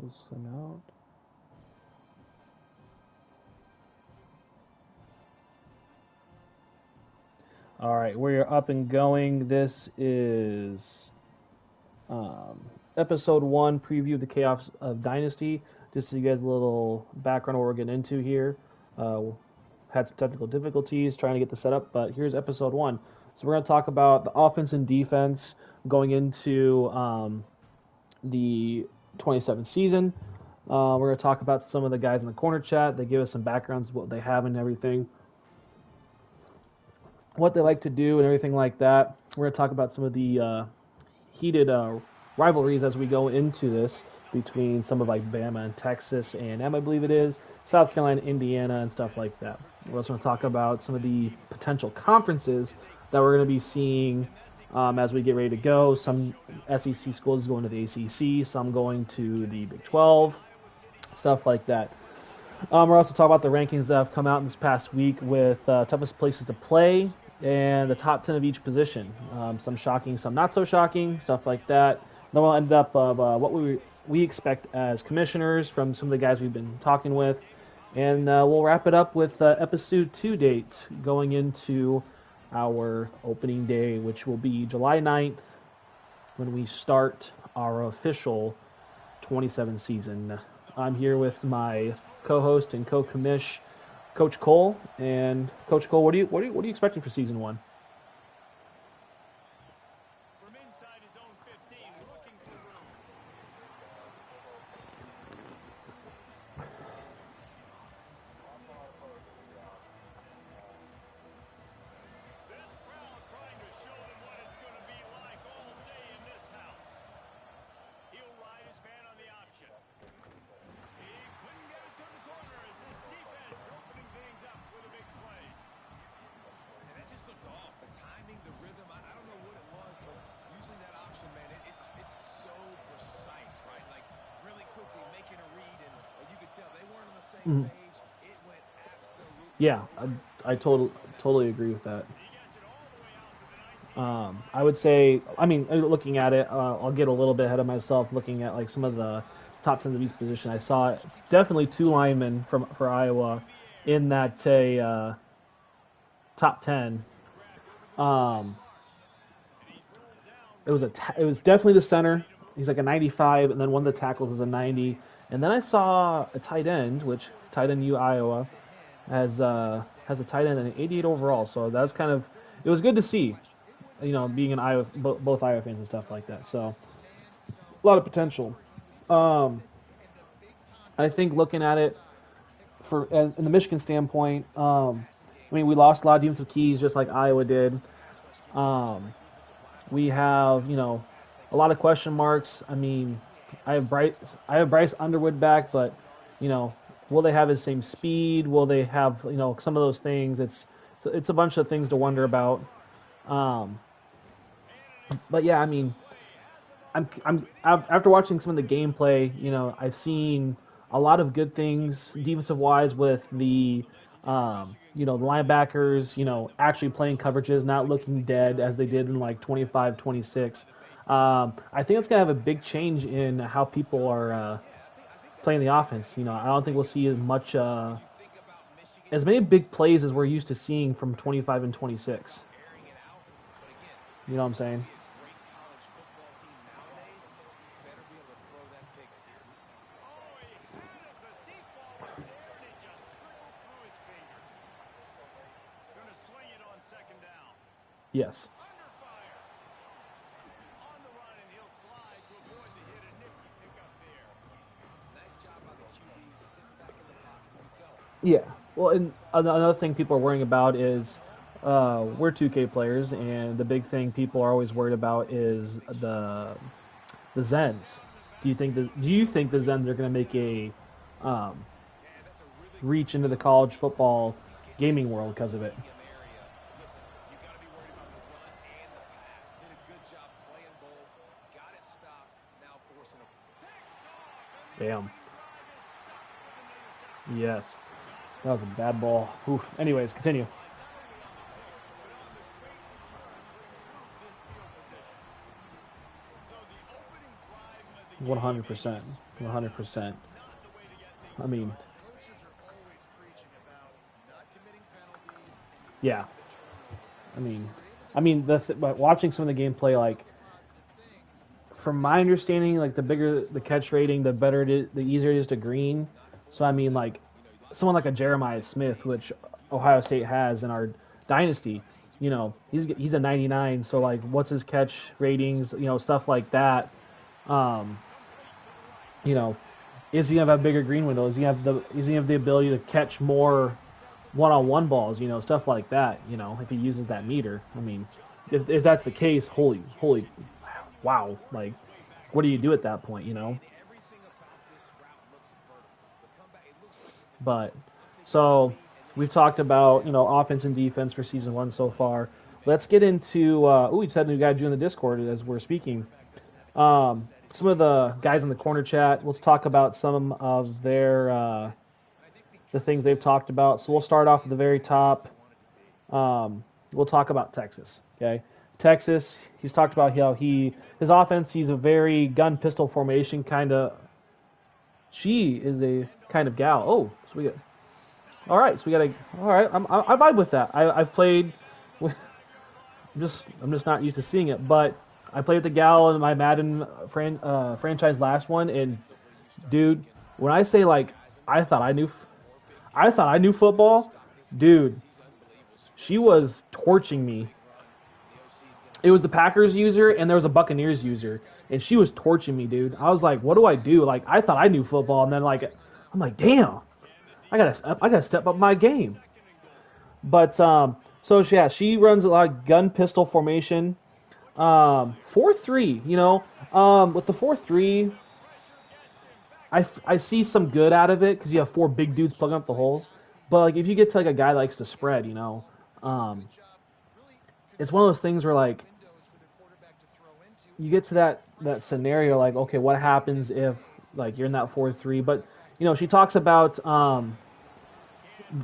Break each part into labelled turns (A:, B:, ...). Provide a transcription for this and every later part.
A: close them out. All right, we're up and going. This is episode 1, preview of the chaos of Dynasty. Just to give you guys a little background on what we're getting into here. Had some technical difficulties trying to get the setup, but here's episode 1. So we're going to talk about the offense and defense going into the 27th season. We're going to talk about some of the guys in the corner chat. They give us some backgrounds of what they have and everything, what they like to do and everything like that. We're going to talk about some of the heated rivalries as we go into this between some of like Bama and Texas A&M, I believe it is, South Carolina, Indiana, and stuff like that. We're also going to talk about some of the potential conferences that we're going to be seeing as we get ready to go. Some SEC schools going to the ACC, some going to the Big 12, stuff like that. We're also talking about the rankings that have come out in this past week with toughest places to play and the top 10 of each position. Some shocking, some not so shocking, stuff like that. Then we'll end up of what we expect as commissioners from some of the guys we've been talking with. And we'll wrap it up with episode 2 date going into our opening day, which will be July 9th when we start our official 27 season. I'm here with my co-host and co-commish, Coach Cole. And Coach Cole, what are you expecting for season 1?
B: From inside his own 15, looking for room. This crowd trying to show them what it's going to be like all day in this house. He'll ride his man on the option. He couldn't get it to the corner as this defense opening things up with a big play. And that just looked off. The timing, the rhythm, I don't know what it was, but usually that option, man, it's so precise, right? Like really quickly making a read, and you could tell they weren't on the same page. It went absolutely.
A: Yeah, I totally agree with that. I would say, I mean, looking at it, I'll get a little bit ahead of myself looking at like some of the top 10 of each position. I saw definitely 2 linemen for Iowa in that top 10. It was definitely the center. He's like a 95, and then one of the tackles is a 90. And then I saw a tight end, which tight end U Iowa has a tight end and an 88 overall. So that was it was good to see, being an Iowa, both Iowa fans and stuff like that. So a lot of potential. I think looking at it in the Michigan standpoint, we lost a lot of defensive keys just like Iowa did. We have, a lot of question marks. I have Bryce Underwood back, but, will they have his same speed? Will they have, some of those things? It's a bunch of things to wonder about. But yeah, I'm after watching some of the gameplay, I've seen a lot of good things defensive wise with the the linebackers, actually playing coverages, not looking dead as they did in like 25, 26. I think it's going to have a big change in how people are playing the offense. I don't think we'll see as many big plays as we're used to seeing from 25 and 26. You know what I'm saying? Yes. Yeah. Well, and another thing people are worrying about is we're 2K players, and the big thing people are always worried about is the Zens. Do you think the Zens are going to make a reach into the college football gaming world because of it? Damn. Yes. That was a bad ball. Oof. Anyways, continue.
B: So the opening drive of the
A: 100%. 100%. I mean, yeah. I mean, but watching some of the gameplay, like from my understanding, like the bigger the catch rating, the better it is, the easier it is to green. So I mean, like someone like a Jeremiah Smith, which Ohio State has in our dynasty, he's a 99. So like, what's his catch ratings? Stuff like that. Um, you know, is he gonna have a bigger green window? Is he have the ability to catch more one-on-one balls? Stuff like that. If he uses that meter. I mean, if that's the case, holy, wow! Like, what do you do at that point? But so we've talked about offense and defense for season one so far. Let's get into. We just had a new guy join the Discord as we're speaking. Some of the guys in the corner chat. Let's talk about some of their the things they've talked about. So we'll start off at the very top. We'll talk about Texas. Okay, Texas. He's talked about how his offense. He's a very gun pistol formation kind of. She is a kind of gal. Oh, so we got. All right, so we got a. All right, I vibe with that. I've played. I'm just not used to seeing it, but I played with the gal in my Madden franchise last one, and dude, when I say like I thought I knew football, dude, she was torching me. It was the Packers user and there was a Buccaneers user, and she was torching me, dude. I was like, what do I do? Like I thought I knew football, and then like I'm like, damn, I gotta step up my game. But so yeah, she runs a lot of gun pistol formation. 4-3, with the 4-3, I see some good out of it because you have four big dudes plugging up the holes. But like if you get to like a guy that likes to spread, it's one of those things where like you get to that scenario like, okay, what happens if like you're in that 4-3? But she talks about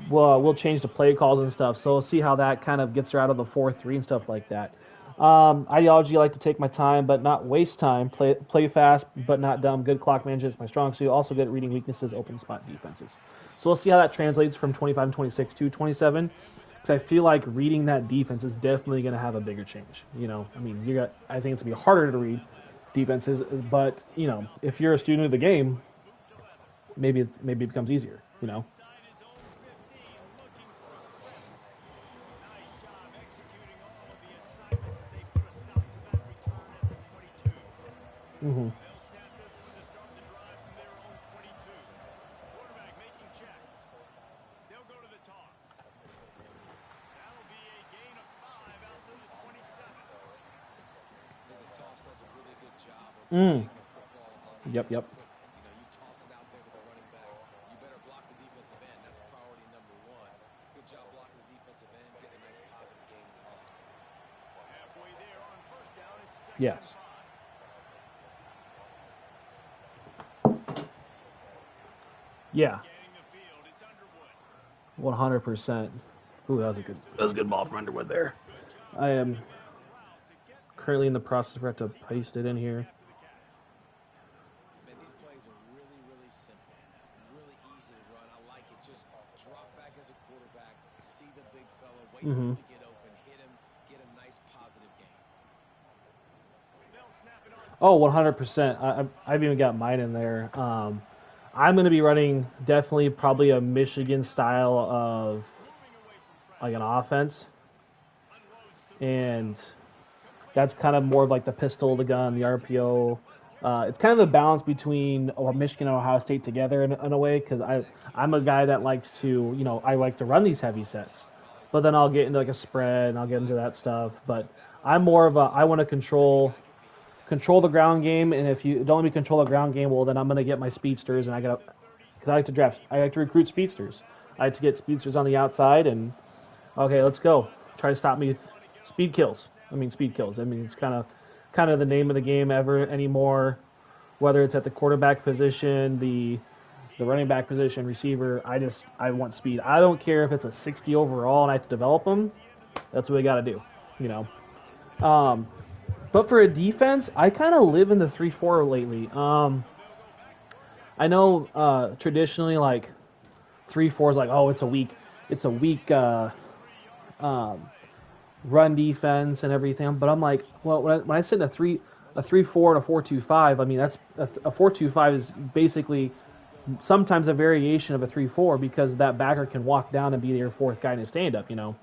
A: we'll change the play calls and stuff. So we'll see how that kind of gets her out of the 4-3 and stuff like that. Ideology, I like to take my time but not waste time. Play fast but not dumb. Good clock management is my strong suit. Also good at reading weaknesses, open spot defenses. So we'll see how that translates from 25 and 26 to 27. Because I feel like reading that defense is definitely going to have a bigger change. I mean, I think it's going to be harder to read defenses, but if you're a student of the game, maybe it becomes easier. Mm-hmm. Mm. Yep.
C: You toss it out there to the running back. You better block the defensive end. That's priority number one. Good job blocking the defensive end. Get a nice positive game in the toss.
B: Halfway there on first down. It's second
A: Yes.
B: and 5.
A: Yeah.
B: Getting the field. It's Underwood.
A: 100%. Ooh, that was a good ball from Underwood there. I am currently in the process where I have to paste it in here.
C: Man, these plays are really, really simple. Really easy to run. I like it. Just drop back as a quarterback. See the big fella. Wait for him to get open. Hit him. Get a nice positive game.
A: Oh, 100%. I've even got mine in there. I'm going to be running definitely probably a Michigan style of like an offense. And that's kind of more of like the pistol, the gun, the RPO. It's kind of the balance between Michigan and Ohio State together in a way, because I'm a guy that likes to, I like to run these heavy sets. But then I'll get into like a spread and I'll get into that stuff. But I'm more of I want to control the ground game, and if you don't let me control the ground game, well, then I'm going to get my speedsters, and because I like to recruit speedsters. I like to get speedsters on the outside, and okay, let's go. Try to stop me with speed kills. It's kind of the name of the game anymore, whether it's at the quarterback position, the running back position, receiver. I want speed. I don't care if it's a 60 overall and I have to develop them. That's what we got to do, But for a defense, I kind of live in the 3-4 lately. I know traditionally like 3-4 is like, oh, it's a weak um, run defense and everything. But I'm like, well, when I sit in a 3-4 and a 4-2-5, I mean that's a 4-2-5 is basically sometimes a variation of a 3-4 because that backer can walk down and be your fourth guy in a stand up, you know.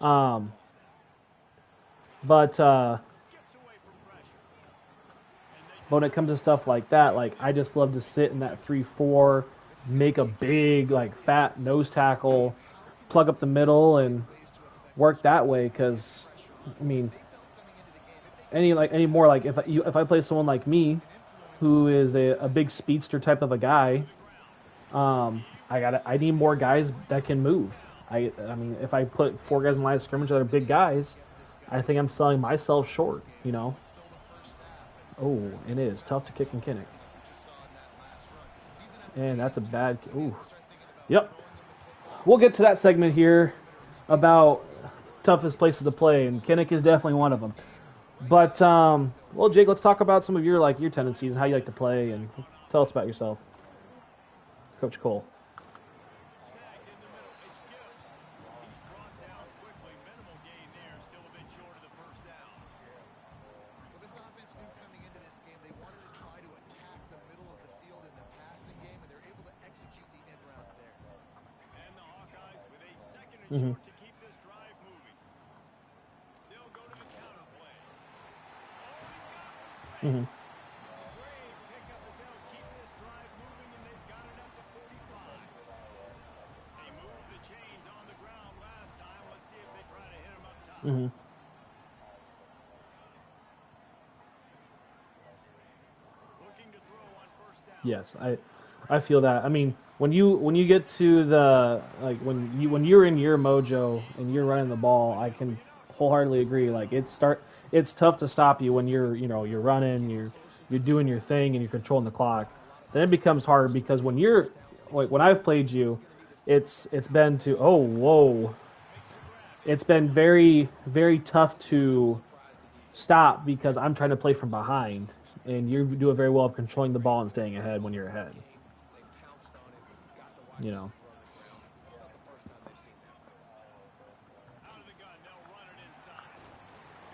A: Um, but when it comes to stuff like that, like I just love to sit in that 3-4, make a big like fat nose tackle, plug up the middle, and work that way. Because I mean, any more like if I play someone like me, who is a big speedster type of a guy, I need more guys that can move. I mean, if I put 4 guys in line of scrimmage that are big guys, I think I'm selling myself short. You know. Oh, it is tough to kick and Kinnick. And that's a bad. Ooh. Yep. We'll get to that segment here about toughest places to play, and Kinnick is definitely one of them. But well, Jake, let's talk about some of your tendencies and how you like to play, and tell us about yourself, Coach Cole. Mm-hmm.
B: To keep this drive moving. They'll go to the counter play. Oh, he's got some space.
A: Mm-hmm.
B: Great pickup as they'll keep this drive moving, and they've got it up to 45. They moved the chains on the ground last time. Let's see if they try to hit him up top.
A: Mm-hmm.
B: Looking to throw on first down.
A: Yes, I feel that. I mean, when you get to the when you're in your mojo and you're running the ball, I can wholeheartedly agree. Like it's tough to stop you when you're running, you're doing your thing and you're controlling the clock. Then it becomes hard because when you're like when I've played you, it's been it's been very very tough to stop because I'm trying to play from behind, and you do a very well of controlling the ball and staying ahead when you're ahead. You know.
B: Out of the gun, they'll run it inside.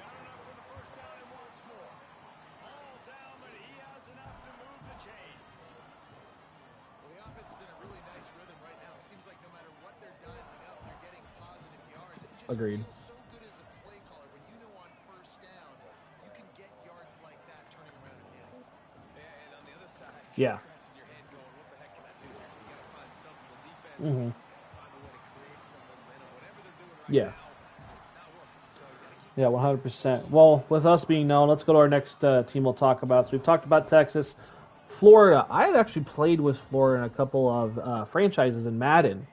B: Got enough for the first down and once more. All down, but he has enough to move the chains.
C: Well, the offense is in a really nice rhythm right now. It seems like no matter what they're dialing up, they're getting positive yards. It just
A: Agreed.
C: feels so good as a play caller when you know on first down you can get yards like that turning around and hitting. Yeah, and on the other side,
A: Yeah.
C: scratching your head going, what the heck can I do here? You got to find something. The defense
A: Mm-hmm.
C: has got to find a way to create some momentum. Whatever they're doing right
A: Yeah.
C: now, it's not working. So you got to keep
A: Yeah, 100%. Well, with us being known, let's go to our next team we'll talk about. So we've talked about Texas, Florida. I had actually played with Florida in a couple of franchises in Madden.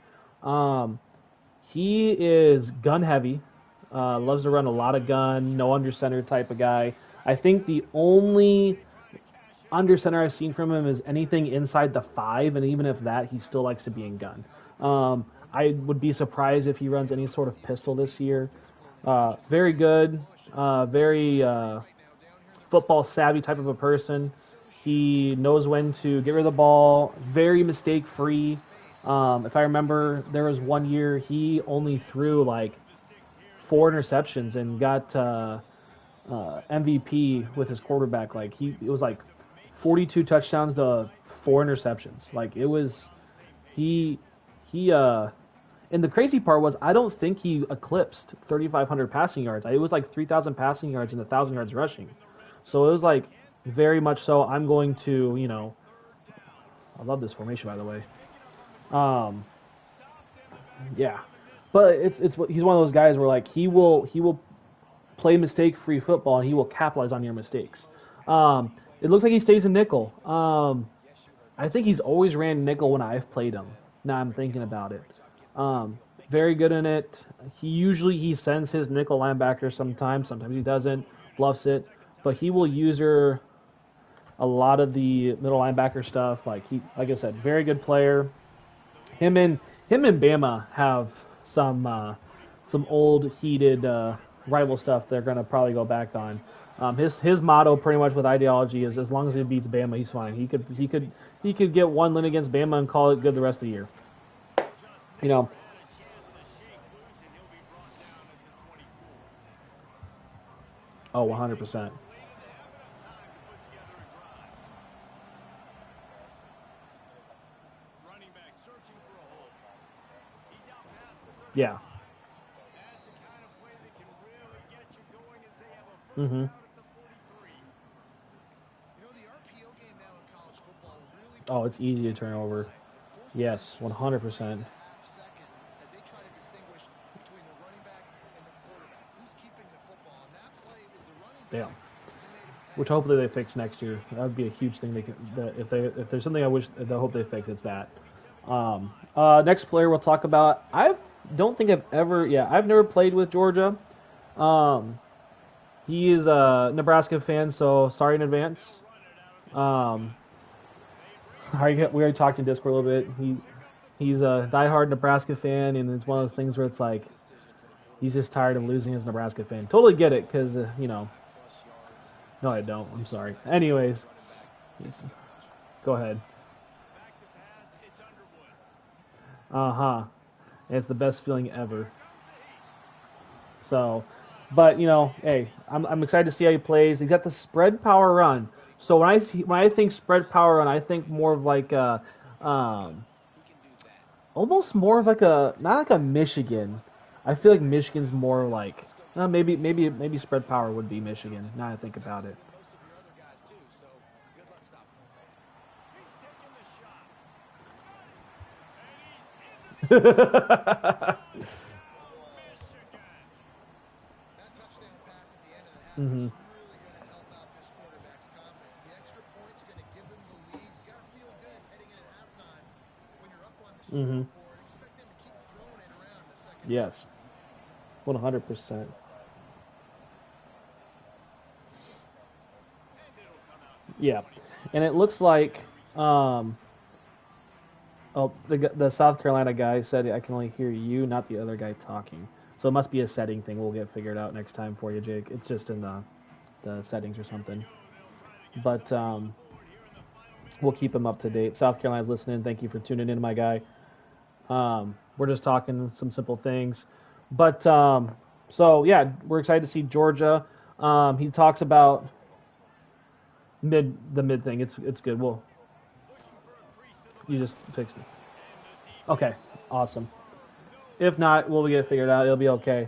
A: He is gun heavy, loves to run a lot of gun, no under center type of guy. I think the only under center I've seen from him is anything inside the 5, and even if that, he still likes to be in gun. I would be surprised if he runs any sort of pistol this year. Very good, very football savvy type of a person. He knows when to get rid of the ball, very mistake free. If I remember, there was one year he only threw like 4 interceptions and got MVP with his quarterback. Like it was like 42 touchdowns to 4 interceptions. Like it was he and the crazy part was I don't think he eclipsed 3,500 passing yards. It was like 3,000 passing yards and 1,000 yards rushing. So it was like very much so. I'm going to, I love this formation, by the way. Yeah, but he's one of those guys where like he will play mistake-free football and he will capitalize on your mistakes. It looks like he stays in nickel. I think he's always ran nickel when I've played him. Now I'm thinking about it. Very good in it. He sends his nickel linebacker sometimes he doesn't, bluffs it, but he will use a lot of the middle linebacker stuff. Like I said, very good player. Him and Bama have some old heated rival stuff they're going to probably go back on. His motto, pretty much with ideology, is as long as he beats Bama, he's fine. He could get one win against Bama and call it good the rest of the year. You know. Oh, 100%. Yeah. Mm-hmm. Oh, it's easy to turn over. Yes, 100%. Yeah. Which hopefully they fix next year. That would be a huge thing. If there's something I hope they fix, it's that. Next player we'll talk about. I've never played with Georgia. He is a Nebraska fan, so sorry in advance. We already talked in Discord a little bit. He's a diehard Nebraska fan, and it's one of those things where it's like he's just tired of losing as a Nebraska fan. Totally get it, because No, I don't. I'm sorry. Anyways, go ahead. It's the best feeling ever. So, but hey, I'm excited to see how he plays. He's got the spread power run. So when I think spread power run, I think more of like almost more of like not like a Michigan. I feel like Michigan's more like maybe spread power would be Michigan. Now I think about it. Mm-hmm. Mm-hmm. Yes. 100%. Yeah, and it looks like the South Carolina guy said I can only hear you, not the other guy talking. So it must be a setting thing. We'll get figured out next time for you, Jake. It's just in the settings or something. But we'll keep him up to date. South Carolina's listening. Thank you for tuning in, my guy. We're just talking some simple things. But so yeah, we're excited to see Georgia. He talks about the mid thing. It's good. You just fixed it. Okay, awesome. If not, we'll get it figured out. It'll be okay.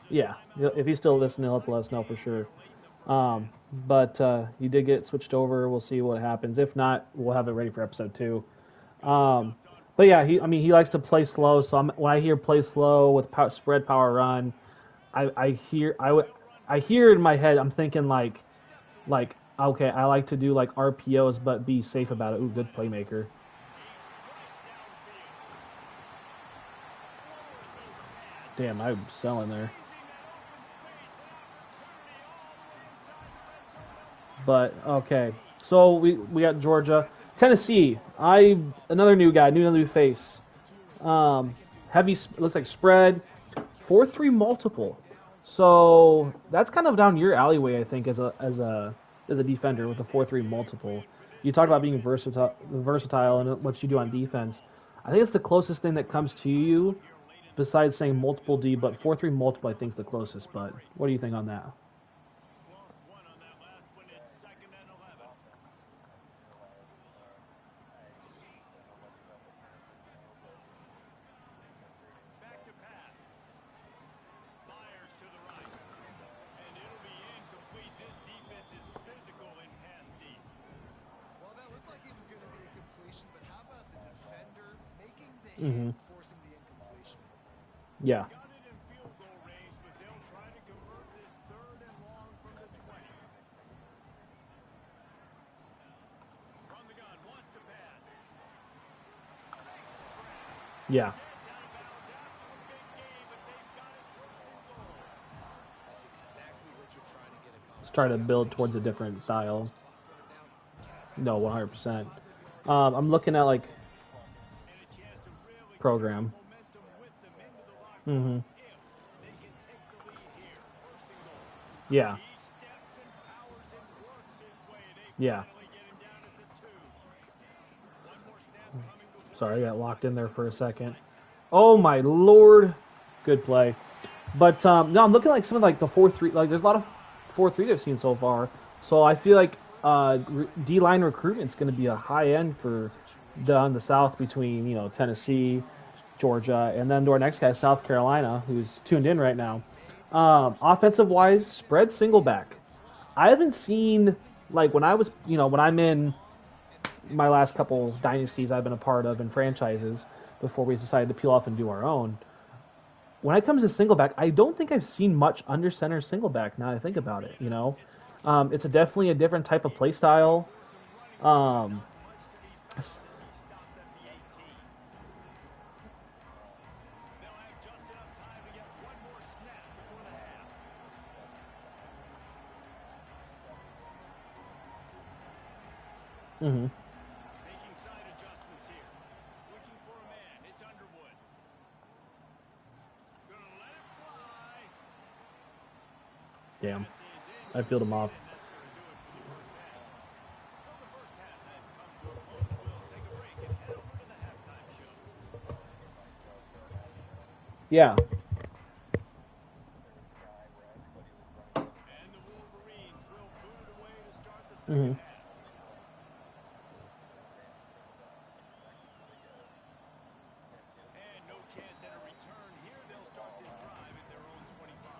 A: Yeah, if he's still listening, he'll let us know for sure. But you did get switched over. We'll see what happens. If not, we'll have it ready for episode 2. But yeah, he likes to play slow. So when I hear play slow with spread power run, I hear in my head. I'm thinking like okay, I like to do like RPOs, but be safe about it. Ooh, good playmaker. Damn, I'm selling there. But okay, so we got Georgia, Tennessee. Another new guy, new face. Heavy looks like spread, 4-3 multiple. So that's kind of down your alleyway, I think, as a defender with a 4-3 multiple. You talk about being versatile and what you do on defense. I think it's the closest thing that comes to you, besides saying multiple D. But 4-3 multiple, I think, is the closest. But what do you think on that? Mm-hmm. Yeah. Yeah. Let's try to build towards a different style. No, 100%. I'm looking at like program. Mm-hmm. Yeah.
B: He steps and powers and works his way. They
A: Yeah.
B: finally get him down at the 2. One more snap coming before
A: Sorry, I
B: the
A: got locked in there for a second.
B: slicing.
A: Oh my lord. Good play. But no, I'm looking like some of like the 4-3. Like there's a lot of 4-3 I've seen so far. So I feel like D line recruitment's going to be a high end for on the South between Tennessee, Georgia, and then to our next guy, South Carolina, who's tuned in right now. Offensive wise, spread single back. I haven't seen like when I was when I'm in my last couple dynasties I've been a part of and franchises before we decided to peel off and do our own. When it comes to single back, I don't think I've seen much under center single back. Now that I think about it, it's definitely a different type of play style. Um, mm-hmm.
B: Making side adjustments here. Looking for a man. It's Underwood. Gonna let it fly.
A: Damn, I peeled him off.
B: And that's going to do it for the first half. So the first half has come to a close. We'll take a break and head over to the halftime show.
A: Yeah.
B: And the Wolverines will boot it away to start the second
A: Mm-hmm.
B: half. And no chance at a return here. They'll start this drive at their own 25.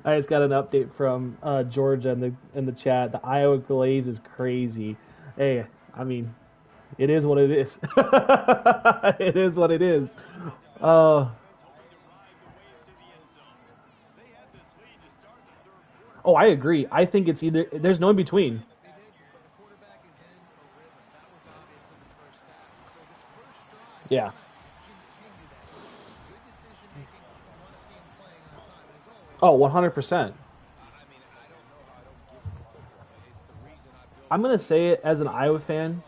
A: I just got an update from Georgia in the chat. The Iowa glaze is crazy. Hey, I mean, it is what it is. It is what it is. Uh, oh, I agree. I think it's either there's no in between.
C: They did. The quarterback is in a rhythm. That was obvious in the first half. So this first drive,
A: Yeah.
C: continue that. Some good decision making. You want to see him playing on time. And as always,
A: Oh, 100%.
C: I mean, I don't know how I don't give him the football. It's the reason I built
A: I'm gonna say it as an Iowa fan,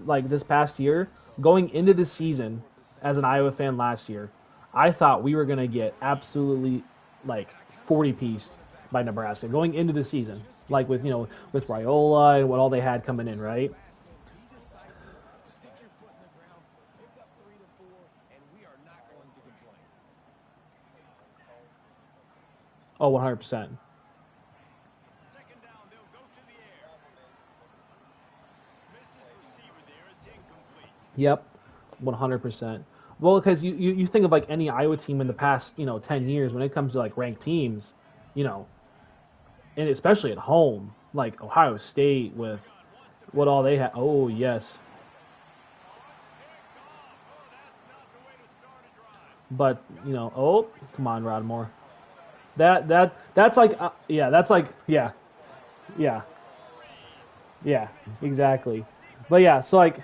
A: like this past year, going into the season as an Iowa fan last year, I thought we were gonna get absolutely like 40 piece by Nebraska going into the season, like with with Raiola and what all they had coming in, right?
C: be decisive, stick your foot in the ground, pick up 3 to 4, and we are not going to complain.
A: Oh, 100%.
B: Second down, they'll go to the air. Missed his receiver there. It's incomplete.
A: Yep, 100%. Well, because you think of like any Iowa team in the past 10 years when it comes to like ranked teams, and especially at home, like Ohio State with what all they had. Oh yes, but oh come on, Rodmore. That's like yeah, that's like yeah, yeah, yeah, exactly. But yeah, so like.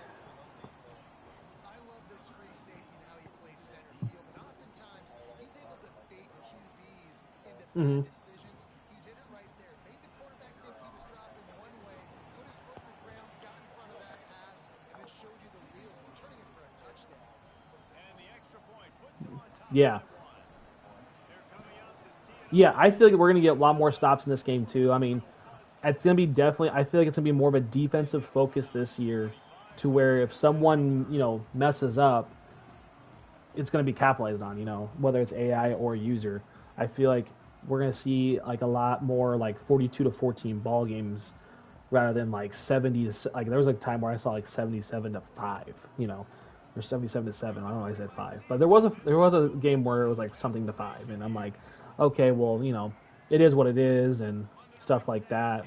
C: I love this free safety and how he plays center field. And oftentimes, he's able to bait QBs into
A: Mhm.
C: bad decisions. He did it right there. Made the quarterback think he was dropping one way, put his foot in the ground, got in front of that pass, and then showed you the wheels, returning it for a touchdown.
B: And the extra point puts them on top
A: Yeah.
B: by 1. They're coming out to tee it up.
A: Yeah, I feel like we're gonna get a lot more stops in this game too. I mean, it's gonna be definitely. I feel like it's gonna be more of a defensive focus this year, to where if someone messes up, it's gonna be capitalized on. Whether it's AI or user. I feel like we're gonna see like a lot more like 42-14 ball games, rather than like 70 to like there was a time where I saw like 77-5. Or 77-7. I don't know why I said 5, but there was a game where it was like something to 5, and I'm like, okay, well, it is what it is, and stuff like that.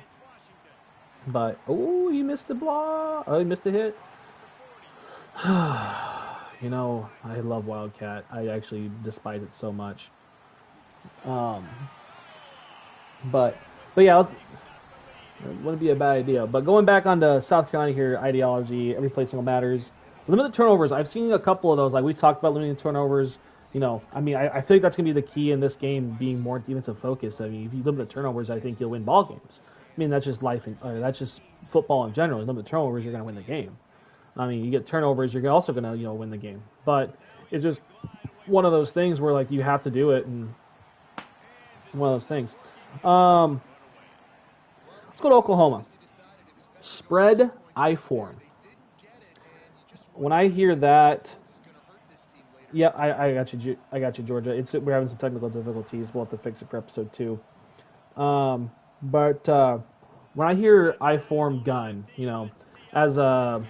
A: But oh, you missed the block. Oh, you missed the hit. I love Wildcat. I actually despise it so much. But yeah, it wouldn't be a bad idea. But going back onto South Carolina here, ideology, every play single matters. Limited turnovers. I've seen a couple of those. Like we talked about limiting turnovers. I mean, I feel like that's gonna be the key in this game, being more defensive focused. I mean, if you limit the turnovers, I think you'll win ball games. I mean, that's just life, and that's just football in general. You limit the turnovers, you're gonna win the game. I mean, you get turnovers, you're also gonna win the game. But it's just one of those things where like you have to do it, and one of those things. Let's go to Oklahoma. Spread I form. When I hear that, yeah, I got you. I got you, Georgia. We're having some technical difficulties. We'll have to fix it for episode 2. But when I hear I form gun, as a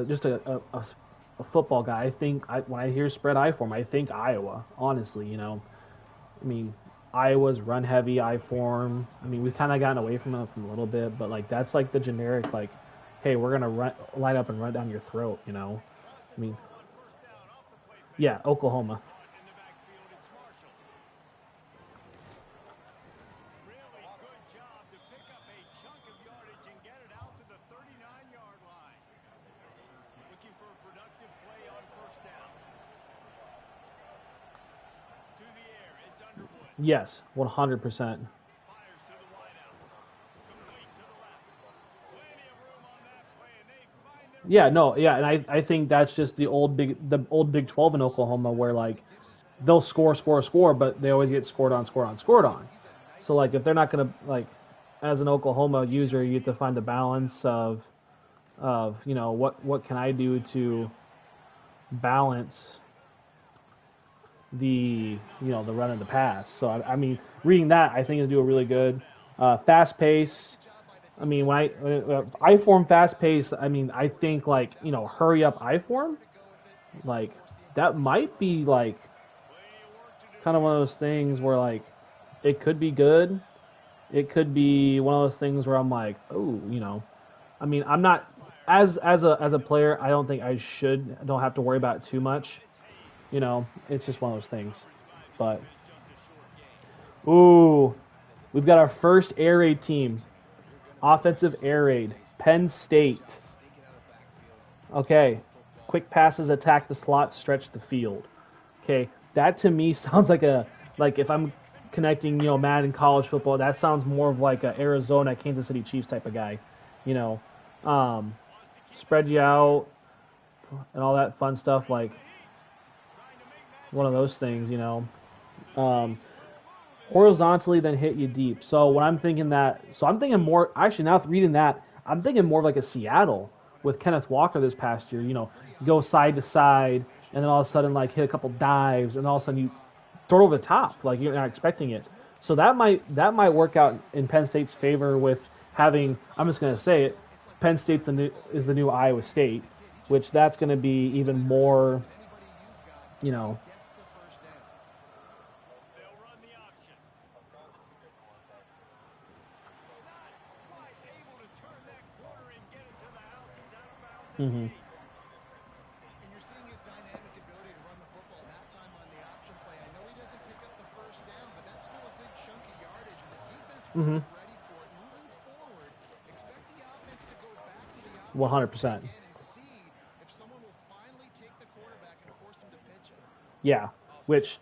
A: just a football guy, I think when I hear spread I form, I think Iowa. Honestly, I mean, Iowa's run heavy I form. I mean, we've kind of gotten away from it a little bit, but like that's like the generic like, hey, we're gonna line up and run down your throat. I mean, yeah, Oklahoma.
B: Really good job to pick up a chunk of yardage and get it out to the 39-yard line. Looking for a productive play on first down. To the air, it's Underwood.
A: Yes, 100%.
B: Fires to the wideout. Complete to the left. Plenty of room on that play, and they find their
A: Yeah, no, yeah, and I think that's just the old Big 12 in Oklahoma where like they'll score, but they always get scored on. So like if they're not gonna like, as an Oklahoma user, you have to find the balance of what can I do to balance the the run and the pass. So I mean, reading that I think is doing really good. Fast pace. I mean, when I form fast pace, I mean I think like hurry up I form, like that might be like kind of one of those things where like it could be good. It could be one of those things where I'm like, oh, I mean, I'm not as a player. I don't think I don't have to worry about it too much. It's just one of those things. But ooh, we've got our first air raid team, offensive air raid, Penn State. Okay, quick passes, attack the slot, stretch the field. Okay, that to me sounds like if I'm connecting, Madden college football, that sounds more of like a Arizona, Kansas City Chiefs type of guy, spread you out and all that fun stuff, like one of those things, horizontally then hit you deep. So when I'm thinking I'm thinking more, actually now reading that, I'm thinking more of like a Seattle with Kenneth Walker this past year, go side to side and then all of a sudden like hit a couple dives and all of a sudden you throw it over the top, like you're not expecting it. So that might work out in Penn State's favor with having, I'm just going to say it, Penn State's is the new Iowa State, which that's going to be even more,
B: They'll run the option. Not quite able to turn that corner and get it to the house. He's out of bounds.
A: Mm-hmm.
D: And you're seeing his dynamic ability to run the football that time on the option play. I know he doesn't pick up the first down, but that's still a good chunk of yardage, and the defense wasn't ready for it. Moving forward, expect the offense to go back to the option
A: 100%.
D: again and see if someone will finally take the quarterback and force him to pitch it.
A: Yeah, which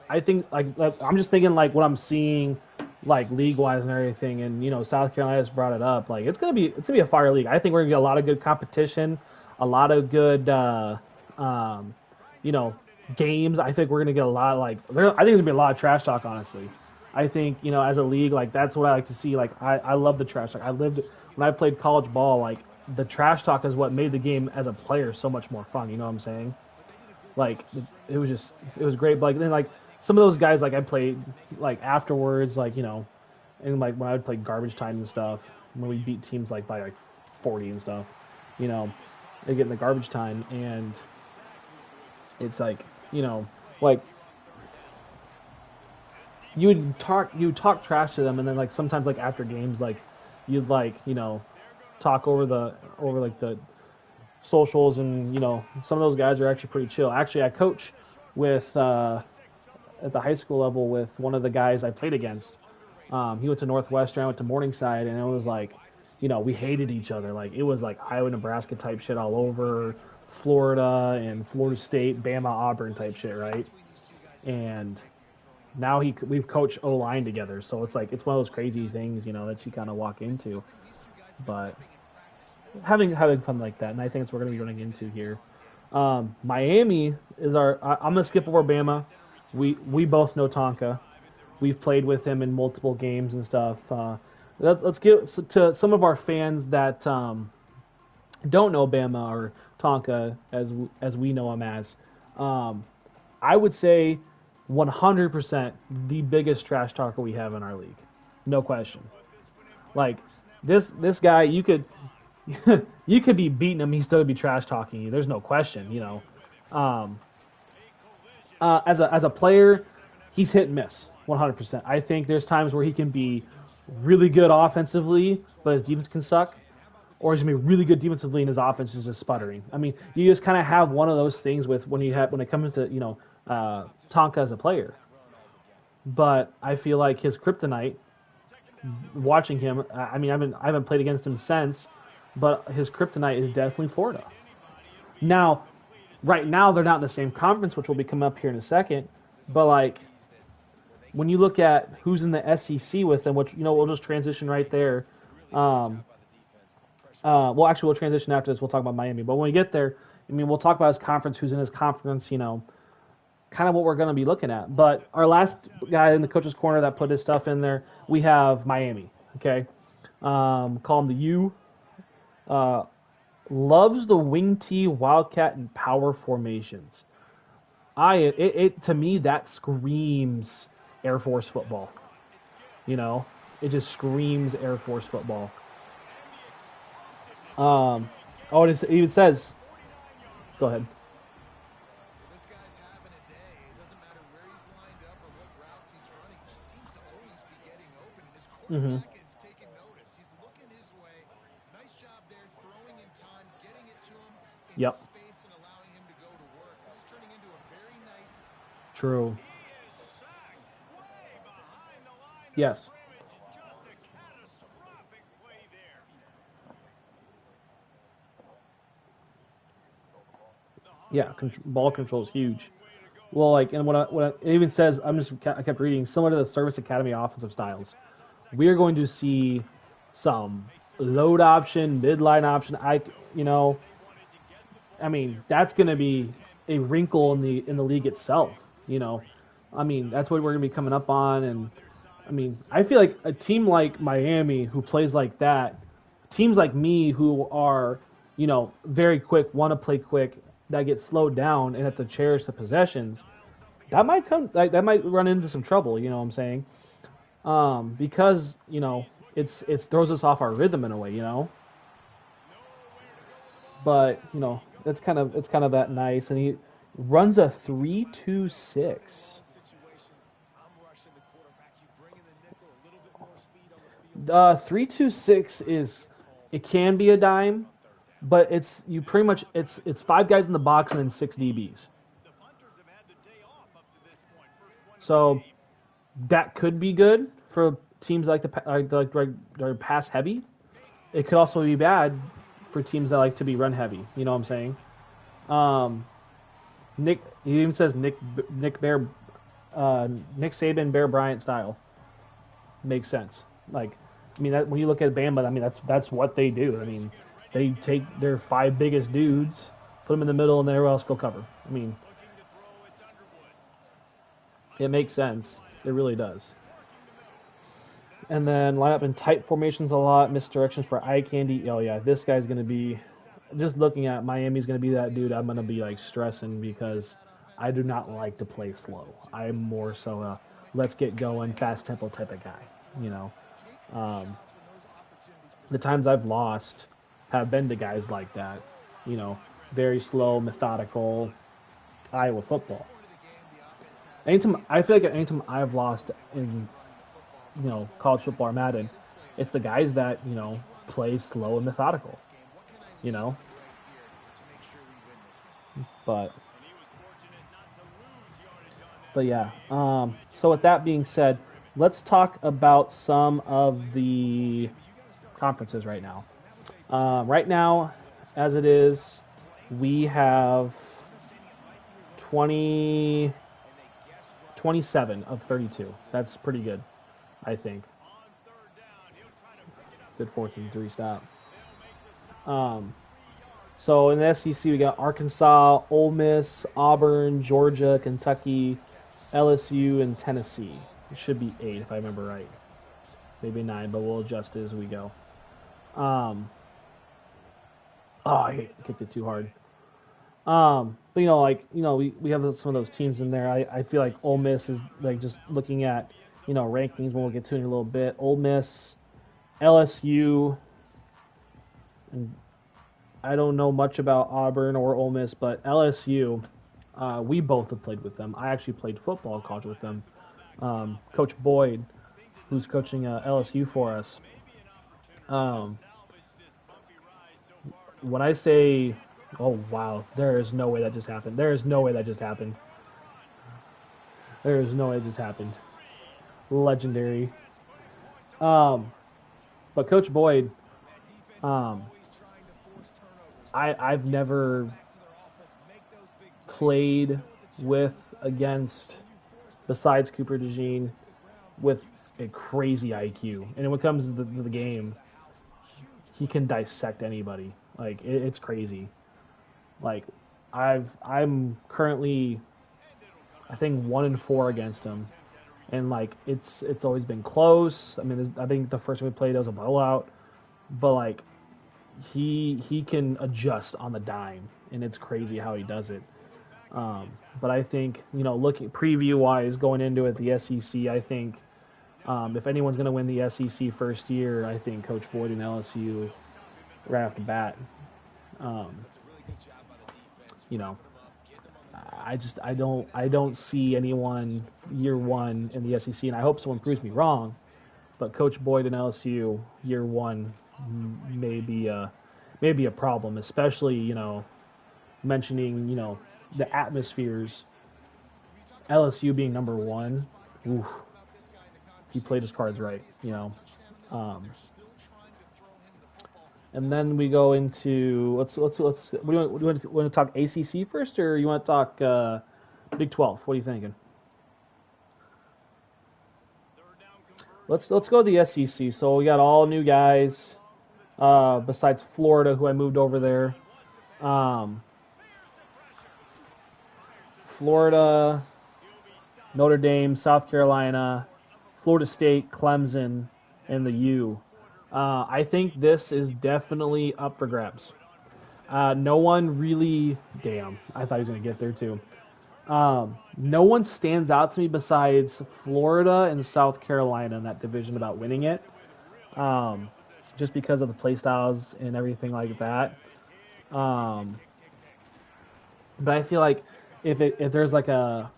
A: I think like I'm just thinking like what I'm seeing like league wise and everything, and South Carolina's brought it up. Like it's gonna be a fire league. I think we're gonna get a lot of good competition, a lot of good games. I think we're gonna get a lot of I think there's gonna be a lot of trash talk. Honestly, I think as a league, like that's what I like to see. Like I love the trash talk. When I played college ball, like the trash talk is what made the game as a player so much more fun. You know what I'm saying? Like it was great. But like then like some of those guys like I played like afterwards, like and like when I would play garbage time and stuff, when we beat teams like by like 40 and stuff, they get in the garbage time and it's like like you would talk trash to them, and then like sometimes like after games like you'd like talk over like the socials, and some of those guys are actually pretty chill. Actually, I coach with at the high school level with one of the guys I played against. He went to Northwestern, I went to Morningside, and it was like we hated each other. Like it was like Iowa, Nebraska type shit all over, Florida and Florida State, Bama, Auburn type shit, right? And now we've coached O-line together, so it's like it's one of those crazy things, that you kind of walk into. But having fun like that, and I think it's what we're going to be running into here. Miami is I'm going to skip over Bama. We both know Tonka. We've played with him in multiple games and stuff. Let's get to some of our fans that don't know Bama or Tonka as we know him as. I would say 100% the biggest trash talker we have in our league, no question. Like this guy, you could you could be beating him, he still would be trash talking you. There's no question, As a player, he's hit and miss 100%. I think there's times where he can be really good offensively, but his defense can suck, or he's gonna be really good defensively and his offense is just sputtering. I mean, you just kind of have one of those things with when it comes to Tonka as a player. But I feel like his kryptonite, watching him, I haven't played against him since, but his kryptonite is definitely Florida. Now, right now they're not in the same conference, which will be coming up here in a second. But like, when you look at who's in the SEC with them, which we'll just transition right there. Well, actually, we'll transition after this. We'll talk about Miami. But when we get there, we'll talk about his conference, who's in his conference, kind of what we're going to be looking at. But our last guy in the coach's corner that put his stuff in there, we have Miami. Okay, call him the U. Loves the wing tee, wildcat, and power formations. To me that screams Air Force football. It just screams Air Force football. It even says, go ahead.
D: This guy's having a day. It doesn't matter where he's lined up or what routes he's running. He just seems to always be getting open, and his quarterback is taking notice. He's looking his way. Nice job there, throwing in time, getting it to him in
A: Yep.
D: space and allowing him to go to work. This is turning into a very nice.
A: True.
B: He is sacked way behind the line of
A: Yes.
B: scrimmage. Just a catastrophic play there.
A: Yeah, ball control is huge. Well, like, and what it even says, I kept reading, similar to the Service Academy offensive styles. We are going to see some load option, midline option. That's going to be a wrinkle in the league itself. That's what we're going to be coming up on. And I feel like a team like Miami who plays like that, teams like me who are, very quick, want to play quick, that get slowed down and have to cherish the possessions, that might run into some trouble. You know what I'm saying? Because it throws us off our rhythm in a way. But it's kind of that nice, and he runs a 3.26.
C: Situations, I'm rushing the quarterback. You bring in the nickel, a little bit more speed on the field.
A: 3.26 it can be a dime, but it's five guys in the box and then 6 DBs. So that could be good for teams like they're pass heavy. It could also be bad for teams that like to be run heavy. You know what I'm saying? He even says Nick Saban, Bear Bryant style. Makes sense. Like, when you look at Bama, that's what they do. They take their 5 biggest dudes, put them in the middle, and everyone else go cover. It makes sense. It really does. And then line up in tight formations a lot, misdirections for eye candy. Oh yeah, this guy's going to be, just looking at Miami's going to be that dude I'm going to be like stressing, because I do not like to play slow. I'm more so a let's get going, fast tempo type of guy. The times I've lost have been to guys like that, very slow, methodical Iowa football. I feel like anytime I've lost in, college football or Madden, it's the guys that, play slow and methodical, But yeah. So with that being said, let's talk about some of the conferences right now. Right now, as it is, we have 20. 27 of 32. That's pretty good, I think. Good 4-3 stop. So in the SEC, we got Arkansas, Ole Miss, Auburn, Georgia, Kentucky, LSU, and Tennessee. It should be 8 if I remember right. Maybe 9, but we'll adjust it as we go. I kicked it too hard. But we have some of those teams in there. I feel like Ole Miss is like just looking at rankings when we'll get to it in a little bit. Ole Miss, LSU, and I don't know much about Auburn or Ole Miss, but LSU, we both have played with them. I actually played football in college with them. Coach Boyd, who's coaching LSU for us. When I say, oh wow, there is no way that just happened. There is no way that just happened. There is no way it just happened. Legendary. But Coach Boyd, I've never played against, besides Cooper DeJean, with a crazy IQ. And when it comes to the game, he can dissect anybody. Like it's crazy. Like I'm currently, I think 1-4 against him, and like it's always been close. I mean, I think the first time we played it was a blowout, but like he can adjust on the dime, and it's crazy how he does it. But I think looking preview wise going into it, the SEC, I think if anyone's going to win the SEC first year, I think Coach Boyd and LSU right off the bat. I don't see anyone year one in the SEC, and I hope someone proves me wrong. But Coach Boyd and LSU year one may be a problem, especially mentioning the atmospheres. LSU being number one, oof, he played his cards right, And then we go into let's. What do you want to talk ACC first, or you want to talk Big 12? What are you thinking? Let's go to the SEC. So we got all new guys, besides Florida, who I moved over there. Florida, Notre Dame, South Carolina, Florida State, Clemson, and the U. I think this is definitely up for grabs. No one really... Damn, I thought he was going to get there too. No one stands out to me besides Florida and South Carolina in that division about winning it. Just because of the play styles and everything like that. But I feel like if there's like an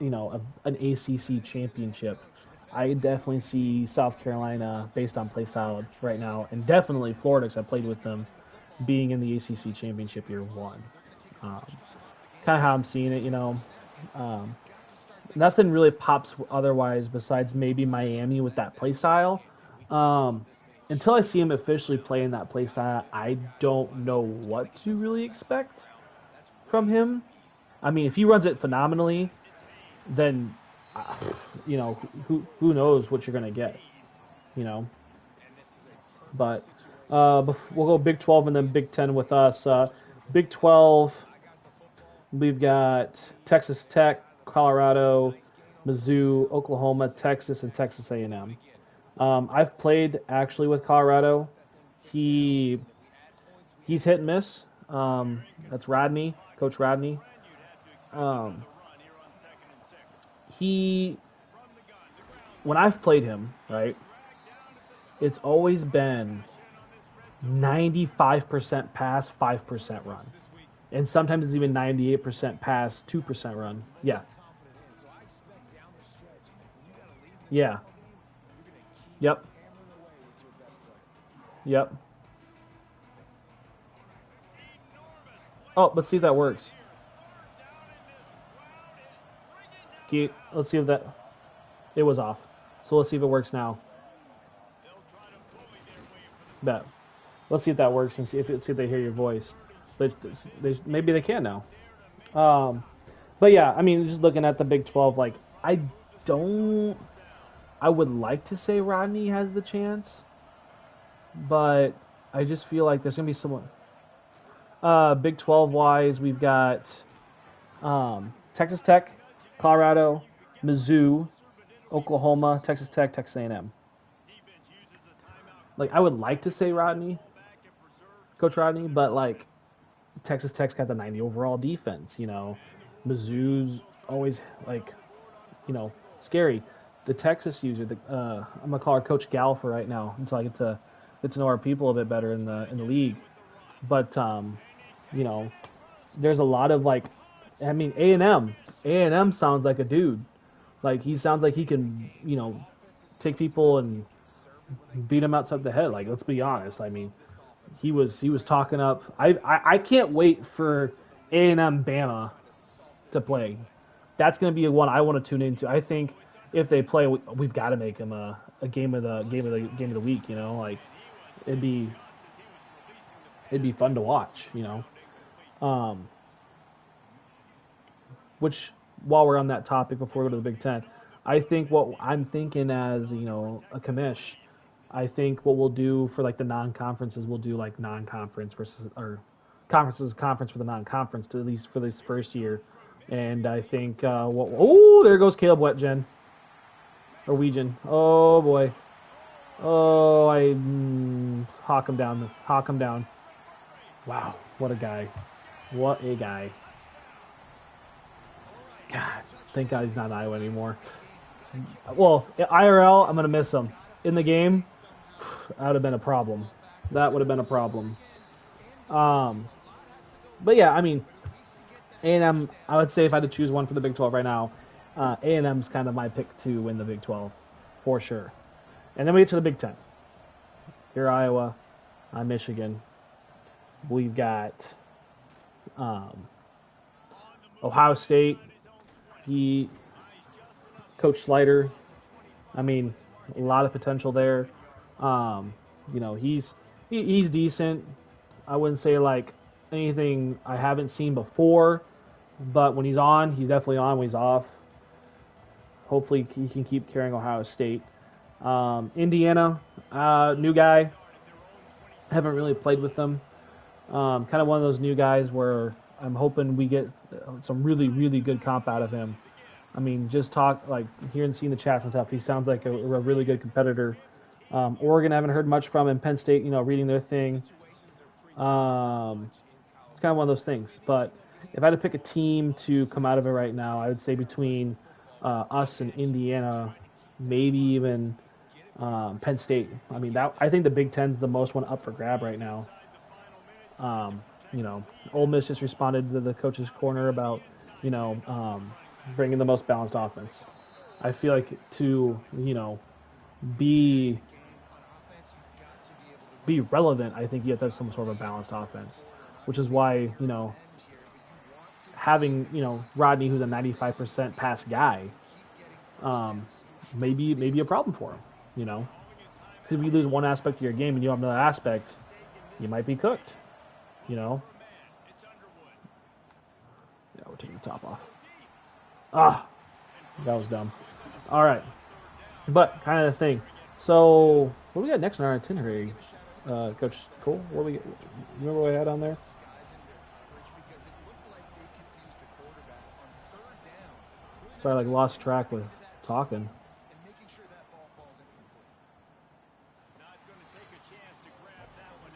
A: ACC championship, I definitely see South Carolina, based on play style right now, and definitely Florida, because I played with them, being in the ACC championship year one. Kind of how I'm seeing it, Nothing really pops otherwise besides maybe Miami with that play style. Until I see him officially play in that play style, I don't know what to really expect from him. I mean, if he runs it phenomenally, then who knows what you're gonna get, But we'll go Big 12 and then Big 10 with us. Big 12, we've got Texas Tech, Colorado, Mizzou, Oklahoma, Texas, and Texas A&M. I've played actually with Colorado. He's hit and miss. That's Rodney, Coach Rodney. When I've played him, right, it's always been 95% pass, 5% run. And sometimes it's even 98% pass, 2% run. Yeah. Yeah. Yep. Yep. Oh, let's see if that works. Let's see if that... It was off. So let's see if it works now. Bet. Let's see if that works and see if they hear your voice. Maybe they can now. But yeah, I mean, just looking at the Big 12, like I don't. I would like to say Rodney has the chance, but I just feel like there's gonna be someone. Big 12 wise, we've got Texas Tech, Colorado, Mizzou, Oklahoma, Texas Tech, Texas A&M. Like I would like to say Rodney, Coach Rodney, but like Texas Tech's got the 90 overall defense. Mizzou's always like scary. The Texas user, I'm gonna call her Coach Gal for right now until I get to know our people a bit better in the league. But you know, there's a lot of like, I mean, A&M sounds like a dude. Like he sounds like he can take people and beat them outside the head. Like let's be honest. I mean, he was talking up. I can't wait for A&M Bama to play. That's going to be one I want to tune into. I think if they play, we've got to make them a game of the week. Like it'd be fun to watch. Um, which while we're on that topic, before we go to the Big Ten, I think what I'm thinking as a commish, I think what we'll do for like the non-conferences, we'll do like non-conference versus or conference for the non-conference to at least for this first year. And I think there goes Caleb Wetjen. Norwegian. Oh boy. Oh, hawk him down. Hawk him down. Wow, what a guy. What a guy. God, thank God he's not in Iowa anymore. Well, IRL, I'm going to miss him. In the game, that would have been a problem. That would have been a problem. But yeah, I mean, A&M, I would say if I had to choose one for the Big 12 right now, A&M's kind of my pick to win the Big 12, for sure. And then we get to the Big 10. Here, Iowa, Michigan. We've got Ohio State. Coach Slider. I mean, a lot of potential there. He's decent. I wouldn't say like anything I haven't seen before, but when he's on, he's definitely on. When he's off, hopefully he can keep carrying Ohio State. Indiana, new guy. Haven't really played with them. Kind of one of those new guys where I'm hoping we get some really, really good comp out of him. I mean, just hearing, seeing the chats and stuff, he sounds like a really good competitor. Oregon, I haven't heard much from, and Penn State, reading their thing. It's kind of one of those things. But if I had to pick a team to come out of it right now, I would say between us and Indiana, maybe even Penn State. I mean, I think the Big Ten's the most one up for grab right now. Ole Miss just responded to the coach's corner about, bringing the most balanced offense. I feel like to, be relevant, I think you have to have some sort of a balanced offense, which is why, having, Rodney, who's a 95% pass guy, maybe a problem for him, because if you lose one aspect of your game and you have another aspect, you might be cooked, Yeah, we're taking the top off. That was dumb. All right. But kind of the thing. So, what do we got next on our itinerary? Coach Cole, what do we get? You remember what I had on there? Sorry, I lost track with talking.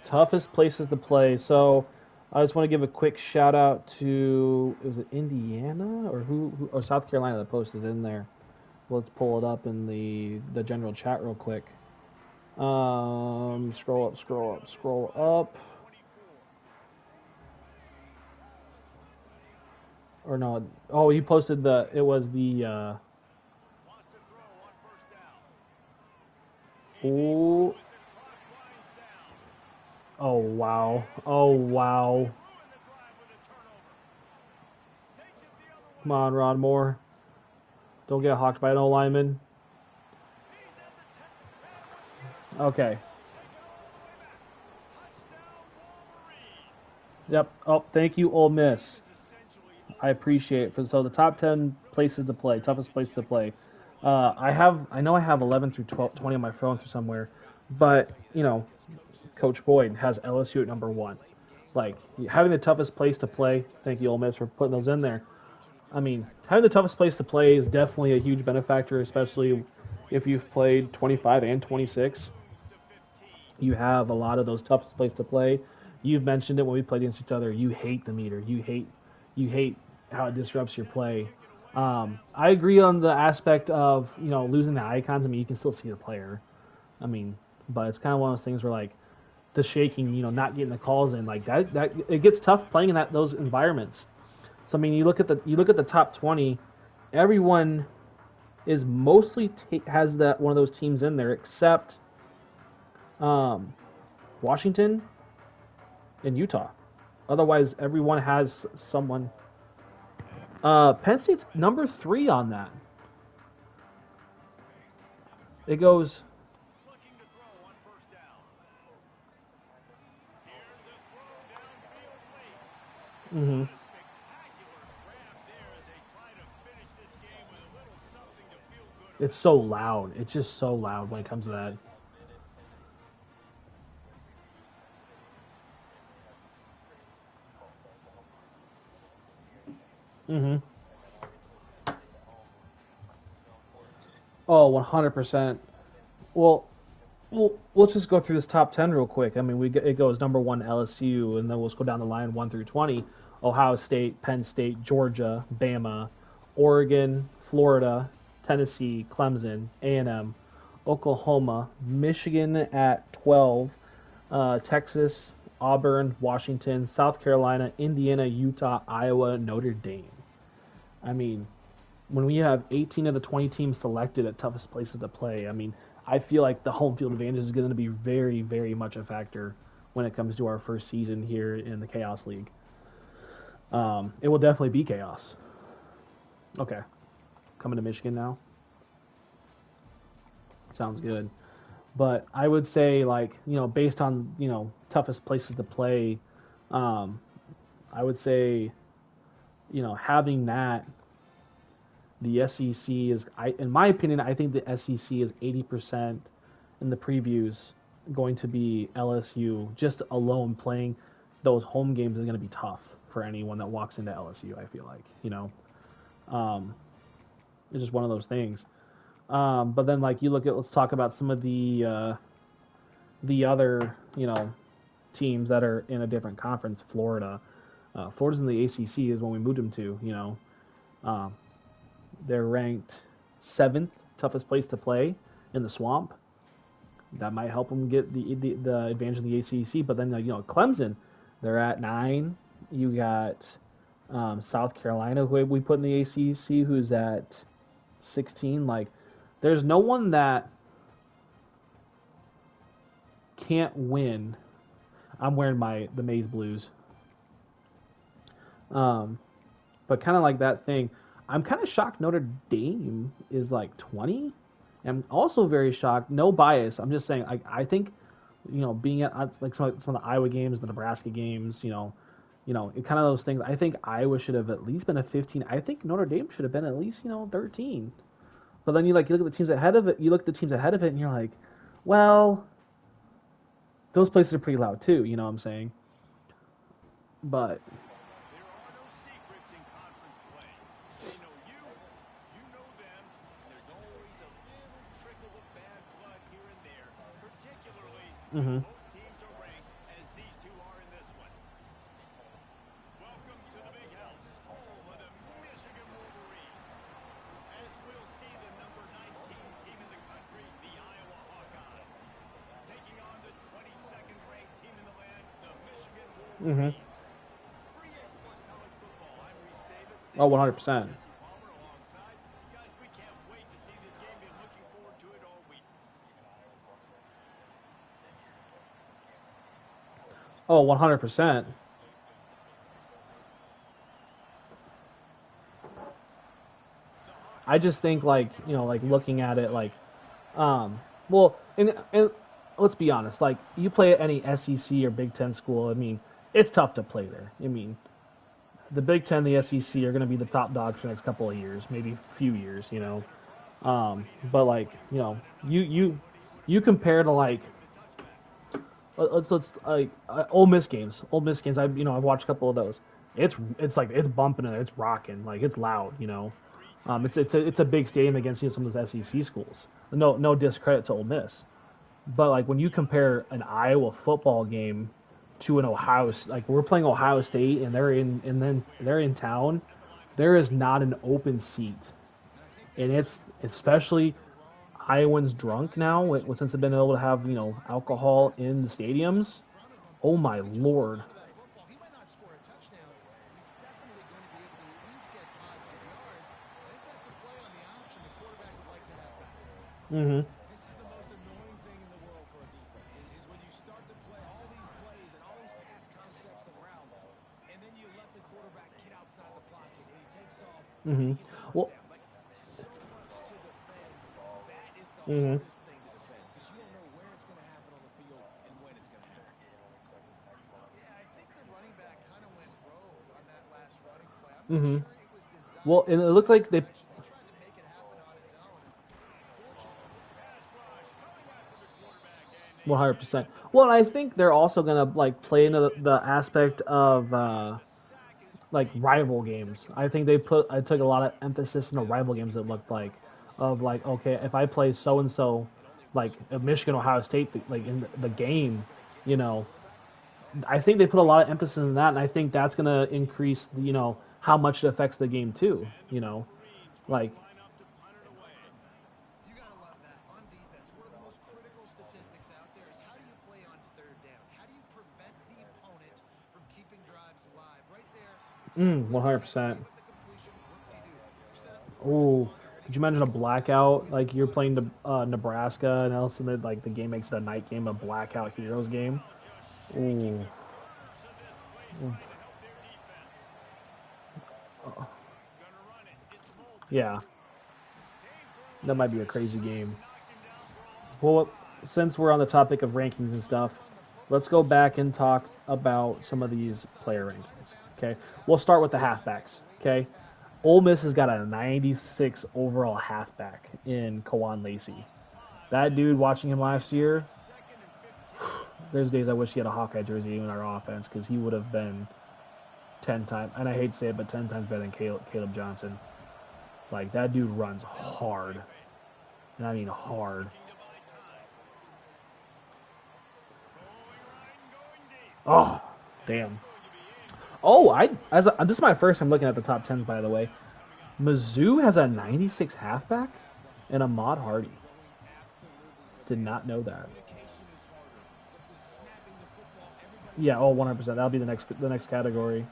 A: Toughest places to play. So, I just want to give a quick shout out to, was it Indiana or or South Carolina that posted in there? Let's pull it up in the general chat real quick. Scroll up. Or no, oh, he posted it was the, oh, wow. Come on, Ron Moore. Don't get hawked by an O-lineman. Okay. Yep. Oh, thank you, Ole Miss. I appreciate it. So the top 10 places to play, toughest place to play. I know I have 11 through 12, 20 on my phone through somewhere, but Coach Boyd has LSU at number one. Like having the toughest place to play. Thank you, Ole Miss, for putting those in there. I mean, having the toughest place to play is definitely a huge benefactor, especially if you've played 25 and 26. You have a lot of those toughest place to play. You've mentioned it when we played against each other. You hate the meter. You hate how it disrupts your play. I agree on the aspect of losing the icons. I mean, you can still see the player. I mean, but it's kind of one of those things where like the shaking, not getting the calls in, like that it gets tough playing in those environments. So I mean, you look at the top 20, everyone is mostly has that one of those teams in there except Washington and Utah. Otherwise, everyone has someone. Penn State's number 3 on that. It goes.
B: Looking to throw on first down. Here's a throw downfield late.
A: Mm-hmm.
B: A spectacular grab there as they try to finish this game with a little something to feel good
A: It's so loud. It's just so loud when it comes to that. Mm-hmm. Oh, 100%. Well, let's just go through this top 10 real quick. I mean, it goes number 1 LSU, and then we'll just go down the line 1 through 20. Ohio State, Penn State, Georgia, Bama, Oregon, Florida, Tennessee, Clemson, A&M, Oklahoma, Michigan at 12, Texas, Auburn, Washington, South Carolina, Indiana, Utah, Iowa, Notre Dame. I mean, when we have 18 of the 20 teams selected at toughest places to play, I mean, I feel like the home field advantage is going to be very, very much a factor when it comes to our first season here in the Chaos League. It will definitely be chaos. Okay. Coming to Michigan now. Sounds good. But I would say, like, based on, toughest places to play, I would say, having that, the SEC is, in my opinion, I think the SEC is 80% in the previews going to be LSU. Just alone playing those home games is going to be tough for anyone that walks into LSU, I feel like, it's just one of those things. But then, like, let's talk about some of the other, teams that are in a different conference. Florida's in the ACC is when we moved them to, they're ranked 7th toughest place to play in the Swamp. That might help them get the advantage in the ACC. But then, Clemson, they're at 9. You got South Carolina, who we put in the ACC, who's at 16. Like, there's no one that can't win. I'm wearing the Maize Blues. But kind of like that thing. I'm kind of shocked Notre Dame is like 20. I'm also very shocked. No bias. I'm just saying. I think, being at like some of the Iowa games, the Nebraska games, it kind of those things. I think Iowa should have at least been a 15. I think Notre Dame should have been at least 13. But then you look at the teams ahead of it. You look at the teams ahead of it, and you're like, well, those places are pretty loud too. You know what I'm saying? But
B: There are no secrets in conference play. They know you know them. There's always a little trickle of bad blood here and there, particularly when both teams are ranked as these two are in this one. Welcome to the Big House, home of the Michigan Wolverines. As we'll see the number 19 team in the country, the Iowa Hawkeyes, taking on the 22nd ranked team in the land, the Michigan Wolverines.
A: Oh, 100%. Oh, 100%. I just think, like, looking at it, like, well, and let's be honest, like, you play at any SEC or Big Ten school, I mean, it's tough to play there. I mean, the Big Ten, the SEC are going to be the top dogs for the next couple of years, maybe few years, you know. But like, you know, you compare to like let's like Ole Miss games. Ole Miss games. I've watched a couple of those. It's like it's bumping in there. It's rocking. Like it's loud. You know, it's a big stadium against some of those SEC schools. No discredit to Ole Miss, but like when you compare an Iowa football game to an Ohio, like we're playing Ohio State and they're in town, there is not an open seat, and it's especially Iowans drunk now since they've been able to have alcohol in the stadiums. Oh my lord.
D: Football. He might not score a touchdown, but he's definitely going to be able to at least get positive yards. I think that's a play on the option the quarterback would like to have back.
A: Mm-hmm.
C: This is the most annoying thing in the world for a defense is when you start to play all these plays and all these pass concepts and routes, and then you let the quarterback get outside the pocket and he takes off.
A: Mm-hmm.
C: And he gets a
A: Well.
C: touchdown. Like so much to defend. That is the
A: Mm-hmm.
C: hardest thing to defend because you don't know where it's going to happen on the field and when it's going to happen.
D: Yeah, I think the running back kind of went rogue on that last running play. I'm not
A: Mm-hmm.
D: sure it was designed.
A: Well, and it looks like they.
D: He tried to make it happen on his own. Unfortunately,
A: 100%. Well, and I think they're also gonna like play into the aspect of like rival games. I think I took a lot of emphasis in the rival games. It looked like of like, okay, if I play so and so, like Michigan Ohio State, like in the game, you know, I think they put a lot of emphasis in that, and I think that's gonna increase how much it affects the game too. Like.
D: you got to love that. On defense, one of the most critical statistics out there is how do you play on third down? How do you prevent the opponent from keeping drives alive? Right there.
A: 100%.
D: With the completion, what do you do? You set up
A: Oh, could you imagine a blackout? Like you're playing Nebraska, and all of a sudden, like the game makes it a night game, a blackout Heroes game. Ooh. Yeah, that might be a crazy game. Well, since we're on the topic of rankings and stuff, let's go back and talk about some of these player rankings. Okay, we'll start with the halfbacks. Okay, Ole Miss has got a 96 overall halfback in Kawan Lacey. That dude, watching him last year, there's days I wish he had a Hawkeye jersey in our offense because he would have been 10 times, and I hate to say it, but 10 times better than Caleb Johnson. Like, that dude runs hard. And I mean hard. Oh, damn. Oh, this is my first time looking at the top 10, by the way. Mizzou has a 96 halfback and Ahmad Hardy. Did not know that. Yeah, 100%. That'll be the next category.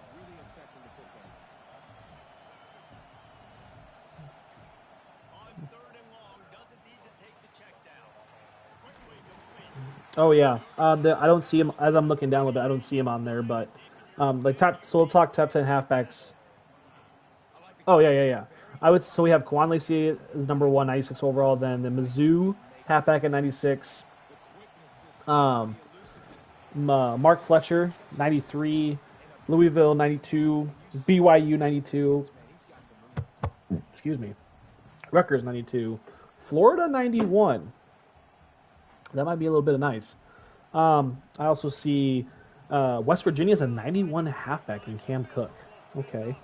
A: Oh yeah, I don't see him as I'm looking down with it. I don't see him on there, but so we'll talk top 10 halfbacks. Oh yeah. So we have Kawan Lacey as number 1, 96 overall. Then the Mizzou halfback at 96. Mark Fletcher 93, Louisville 92, BYU 92. Excuse me, Rutgers 92, Florida 91. That might be a little bit of nice. I also see West Virginia's a 91 halfback in Cam Cook. Okay.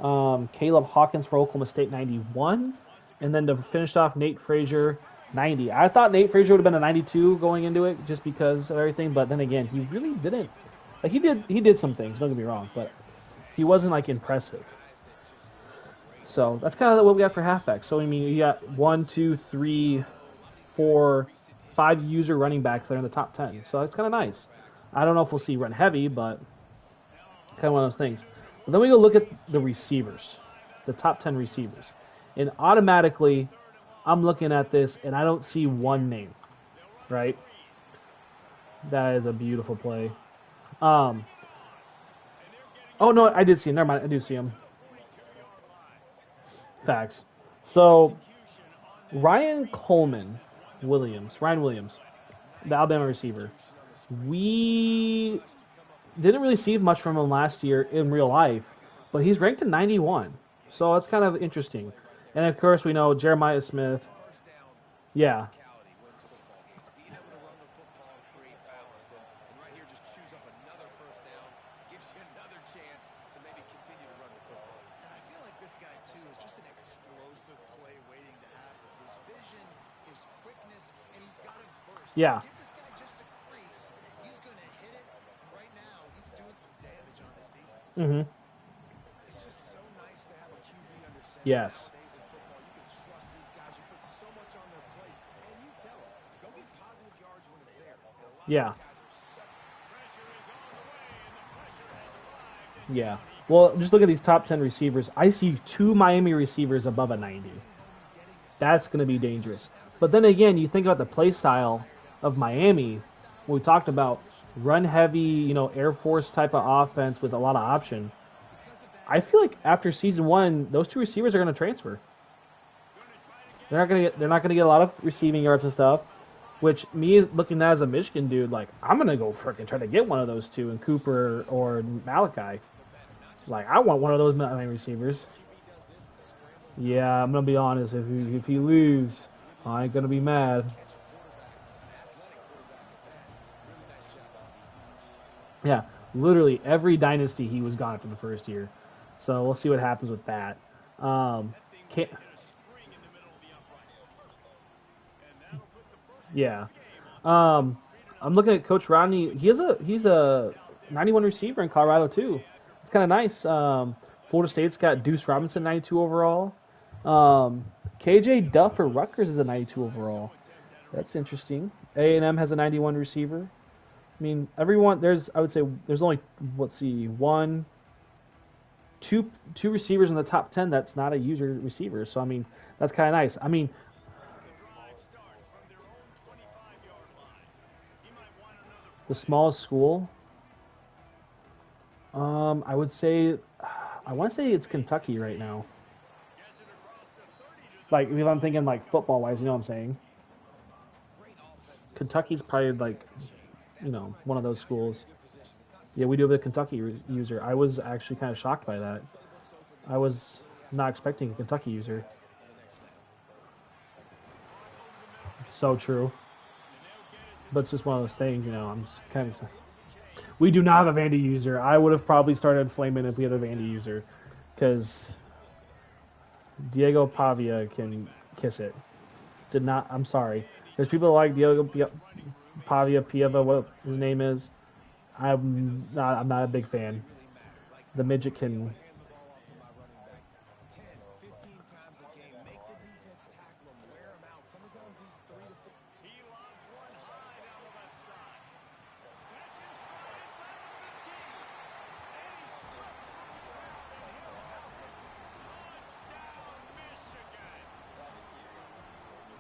A: Caleb Hawkins for Oklahoma State 91. And then to finish off, Nate Frazier 90. I thought Nate Frazier would have been a 92 going into it just because of everything, but then again, he really didn't. Like he did some things, don't get me wrong, but he wasn't like impressive. So that's kind of what we got for halfbacks. So I mean, you got 1, 2, 3, 4, 5 user running backs that are in the top 10. So that's kind of nice. I don't know if we'll see run heavy, but kind of one of those things. But then we go look at the receivers, the top 10 receivers. And automatically, I'm looking at this, and I don't see one name, right? That is a beautiful play. Oh, no, I did see him. Never mind, I do see him. Facts. So, Ryan Williams, the Alabama receiver. We didn't really see much from him last year in real life, but he's ranked at 91. So it's kind of interesting. And of course, we know Jeremiah Smith.
C: First down,
A: Yeah,
C: physicality wins football games. Being able to run the football and create balance. And right here, just choose up another first down, gives you another chance to maybe continue to run the football.
D: And I feel like this guy, too, is just an explosive play waiting to happen. His vision, his quickness, and he's got a burst.
A: yeah,
D: Give this guy just a crease, he's going to hit it. And right now, he's doing some damage on this defense.
A: mm-hmm.
C: It's just so nice to have a QB under center.
A: Yes.
C: Nowadays in football, you can trust these guys. You put so much on their plate, and you tell them, go get positive yards when it's there. And a lot
A: Yeah.
C: of these guys are so
B: Pressure is on the way, and the pressure has arrived. And
A: Yeah. Well, just look at these top 10 receivers. I see 2 Miami receivers above a 90. That's going to be dangerous. But then again, you think about the play style of Miami. We talked about run heavy, Air Force type of offense with a lot of option. I feel like after season 1, those 2 receivers are going to transfer. They're not going to get a lot of receiving yards and stuff. Which, me looking at as a Michigan dude, like, I'm going to go freaking try to get one of those 2 in Cooper or Malachi. Like, I want one of those Miami receivers. Yeah, I'm going to be honest. If he lose, I ain't going to be mad. Yeah, literally every dynasty he was gone after the first year. So we'll see what happens with that. Can't, yeah. I'm looking at Coach Rodney. He's a 91 receiver in Colorado too. It's kind of nice. Florida State's got Deuce Robinson 92 overall. KJ Duff for Rutgers is a 92 overall. That's interesting. A&M has a 91 receiver. I mean, everyone I would say there's only two receivers in the top 10 that's not a user receiver. So I mean, that's kind of nice. I mean, the smallest school, I want to say it's Kentucky right now. Like, if I'm thinking like football wise, you know what I'm saying? Kentucky's probably like, one of those schools. Yeah, we do have a Kentucky user. I was actually kind of shocked by that. I was not expecting a Kentucky user. So true. But it's just one of those things, I'm just kind of... We do not have a Vandy user. I would have probably started flaming if we had a Vandy user. Because Diego Pavia can kiss it. I'm sorry. There's people that like Diego Pavia, what his name is. I'm not a big fan. The midget can...
C: 10, 15 times a game. Make the defense tackle him, wear him out. Sometimes he's 3 to 4.
B: he lobs one high down the left side. Catches straight inside the 15. And he's slipped through the crowd, and he'll have some touchdown, Michigan.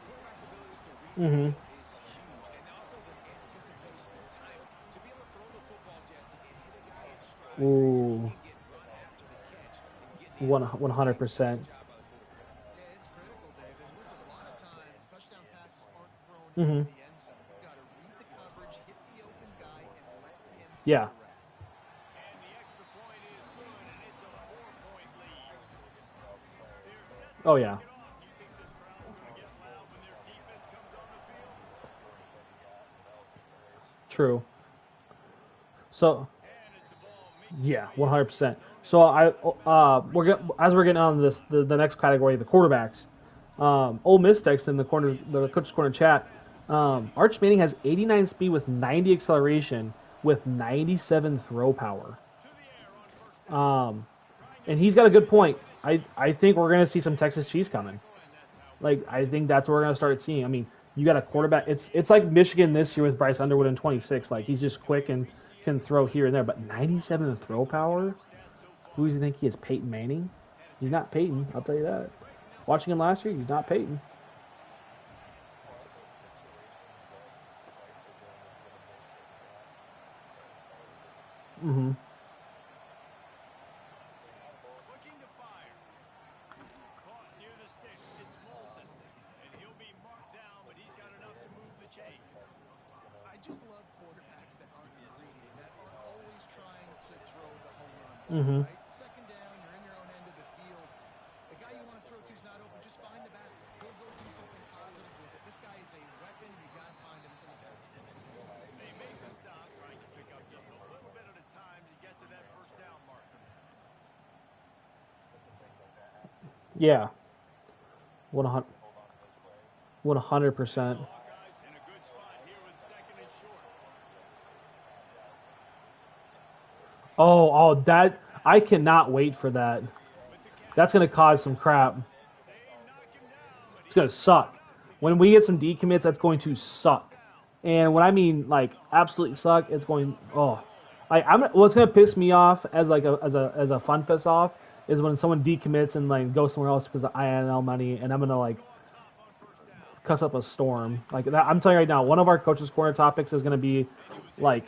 C: Quarterback's abilities to read
A: Mhm.
C: is huge. And also the anticipation, the time to be able to throw the football, Jesse, and hit a guy in stride.
A: Ooh.
C: Get run after the catch and get the
A: 100%.
D: Yeah, it's critical, David. And listen, a lot of times touchdown passes aren't thrown
A: Mhm.
D: into the end zone. You got to read the coverage, hit the open guy, and let him do
A: Yeah.
D: the rest.
B: And the extra point is good, and it's a 4-point lead. They're set to
A: Oh, yeah.
B: kick it off. Do you think this crowd's going to get loud when their defense comes on the field?
A: True. So...
B: And as the ball makes
A: Yeah, 100%. So we're getting on this the next category, the quarterbacks. Ole Miss text in the coach's corner chat. Arch Manning has 89 speed with 90 acceleration with 97 throw power. And he's got a good point. I think we're gonna see some Texas cheese coming. Like, I think that's what we're gonna start seeing. I mean, you got a quarterback. It's like Michigan this year with Bryce Underwood in 26. Like, he's just quick and can throw here and there. But 97 throw power. Who does he think he is? Peyton Manning? He's not Peyton. I'll tell you that. Watching him last year, he's not Peyton. Mm-hmm.
B: looking to fire. Caught near the sticks. It's Moulton. And he'll be marked down, but he's got enough to move the chains.
D: I just love quarterbacks that aren't greedy and that aren't always trying to throw the home run ball,
A: Mm-hmm.
D: right? Second down,
A: Yeah, 100%. 100%.
B: Hawkeyes in a good spot here with second and short.
A: Oh, that I cannot wait for that.
B: With the catch,
A: That's gonna cause some crap.
B: they knock him down, but
A: It's
B: he
A: gonna suck. When we get some decommits, that's going to suck. And when I mean like absolutely suck, it's going what's gonna piss me off as like a fun piss off is when someone decommits and like goes somewhere else because of INL money, and I'm gonna like cuss up a storm like that. I'm telling you right now, one of our coaches' corner topics is gonna be like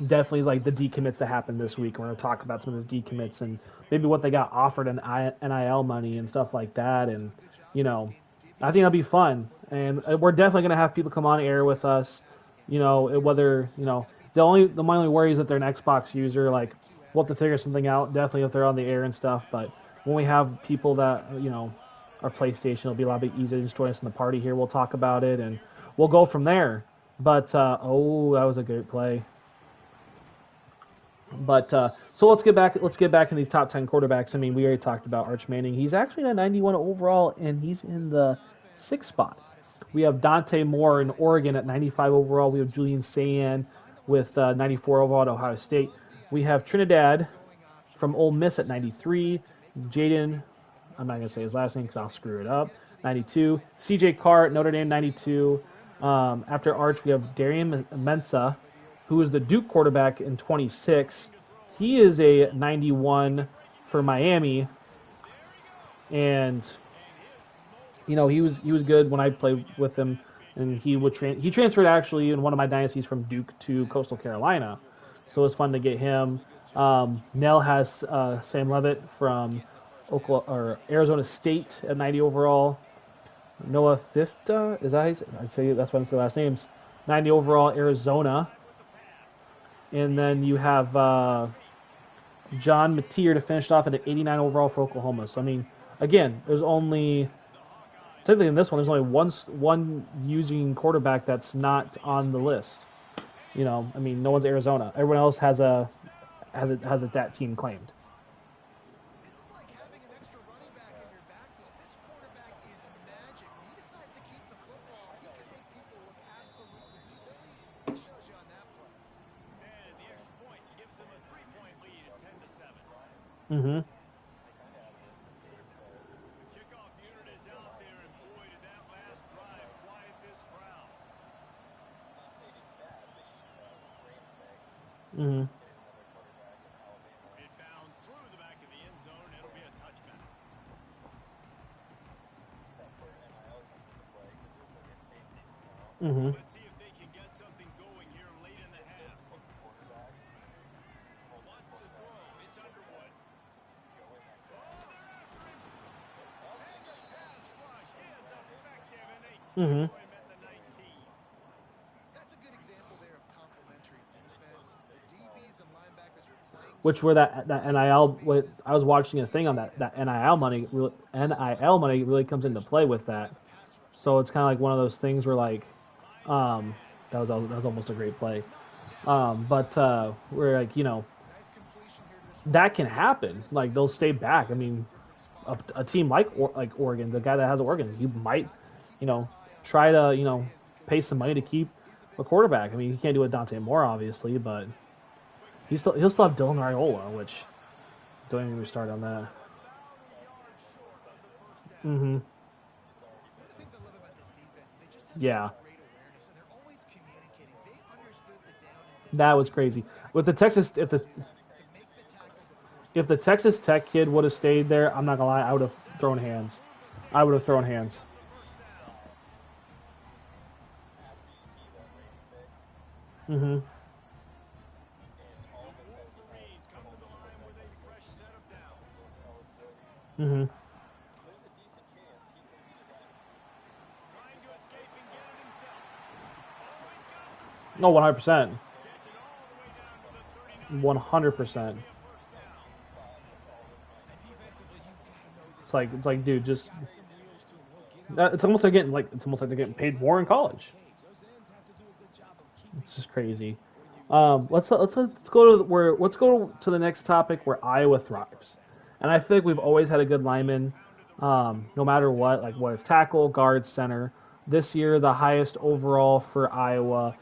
A: definitely like the decommits that happened this week. We're gonna talk about some of those decommits and maybe what they got offered in NIL money and stuff like that, and you know. I think that'll be fun, and we're definitely gonna have people come on air with us. You know, whether my only worry is that they're an Xbox user. Like, we'll have to figure something out. Definitely if they're on the air and stuff. But when we have people that are PlayStation, it'll be a lot easier to just join us in the party here. We'll talk about it, and we'll go from there. But that was a great play. But so let's get back in these top 10 quarterbacks. I mean, we already talked about Arch Manning. He's actually a 91 overall, and he's in the 6th spot. We have Dante Moore in Oregon at 95 overall. We have Julian Sayan with 94 overall at Ohio State. We have Trinidad from Ole Miss at 93. Jaden, I'm not going to say his last name because I'll screw it up, 92. CJ Carr at Notre Dame, 92. After Arch, we have Darian Mensa, who is the Duke quarterback in 26. He is a 91 for Miami, and he was good when I played with him, and he transferred actually in one of my dynasties from Duke to Coastal Carolina, so it was fun to get him. Nell has Sam Levitt from Arizona State at 90 overall. Noah Thifta, is that I'd say that's one of the last names. 90 overall, Arizona. And then you have John Mateer to finish it off at an 89 overall for Oklahoma. So, I mean, again, technically in this one, there's only one using quarterback that's not on the list. I mean, no one's Arizona. Everyone else has that team claimed.
D: This is like having an extra running back in your backfield. This quarterback is magic. When he decides to keep the football, he can make people look absolutely silly. It shows you on that play.
B: and the extra point gives them a 3-point lead at 10-7.
A: Mm-hmm.
B: Kickoff unit is out there, and boy, did that last drive quiet this crowd.
A: Mm-hmm.
B: It bounds through the back of the end zone. It'll be a touchback.
A: Mm-hmm.
B: Let's see if they can get something going here late in the half. Wants to throw. It's Underwood. And the pass rush is effective, and they
A: Mm-hmm.
B: tackle him at the 19.
D: That's a good example there of complementary defense. The DBs and linebackers are playing.
A: Which where that NIL, I was watching a thing on that NIL money really comes into play with that. So it's kind of like one of those things where like, that was almost a great play. But we're like,
D: Nice completion here to this
A: that can happen. Like they'll stay back. I mean, a team like Oregon, the guy that has Oregon, you might, try to pay some money to keep a quarterback. I mean, he can't do it with Dante Moore, obviously, but he'll still have Dylan Raiola, which don't even start on that. Mm-hmm.
D: One of the things I love about this defense, they just have
A: Yeah.
D: such great awareness, and they're always communicating. They understood the down and distance
A: That was crazy. With the Texas,
D: to make the tackle to force
A: if the Texas Tech kid would have stayed there, I'm not gonna lie, I would have thrown hands. I would have thrown hands. Mm-hmm.
B: Wolverines come to the line with a fresh set of downs.
A: Mm-hmm.
B: Trying to escape and get it himself. Oh, he's got some speed.
A: No, 100%.
B: Gets it all the way down to the 39.
A: 100%.
B: First down.
A: It's like, dude, just. It's almost like they're getting paid more in college. It's just crazy. Let's go to the next topic where Iowa thrives, and I feel like we've always had a good lineman. No matter what, like what is tackle, guard, center. This year, the highest overall for Iowa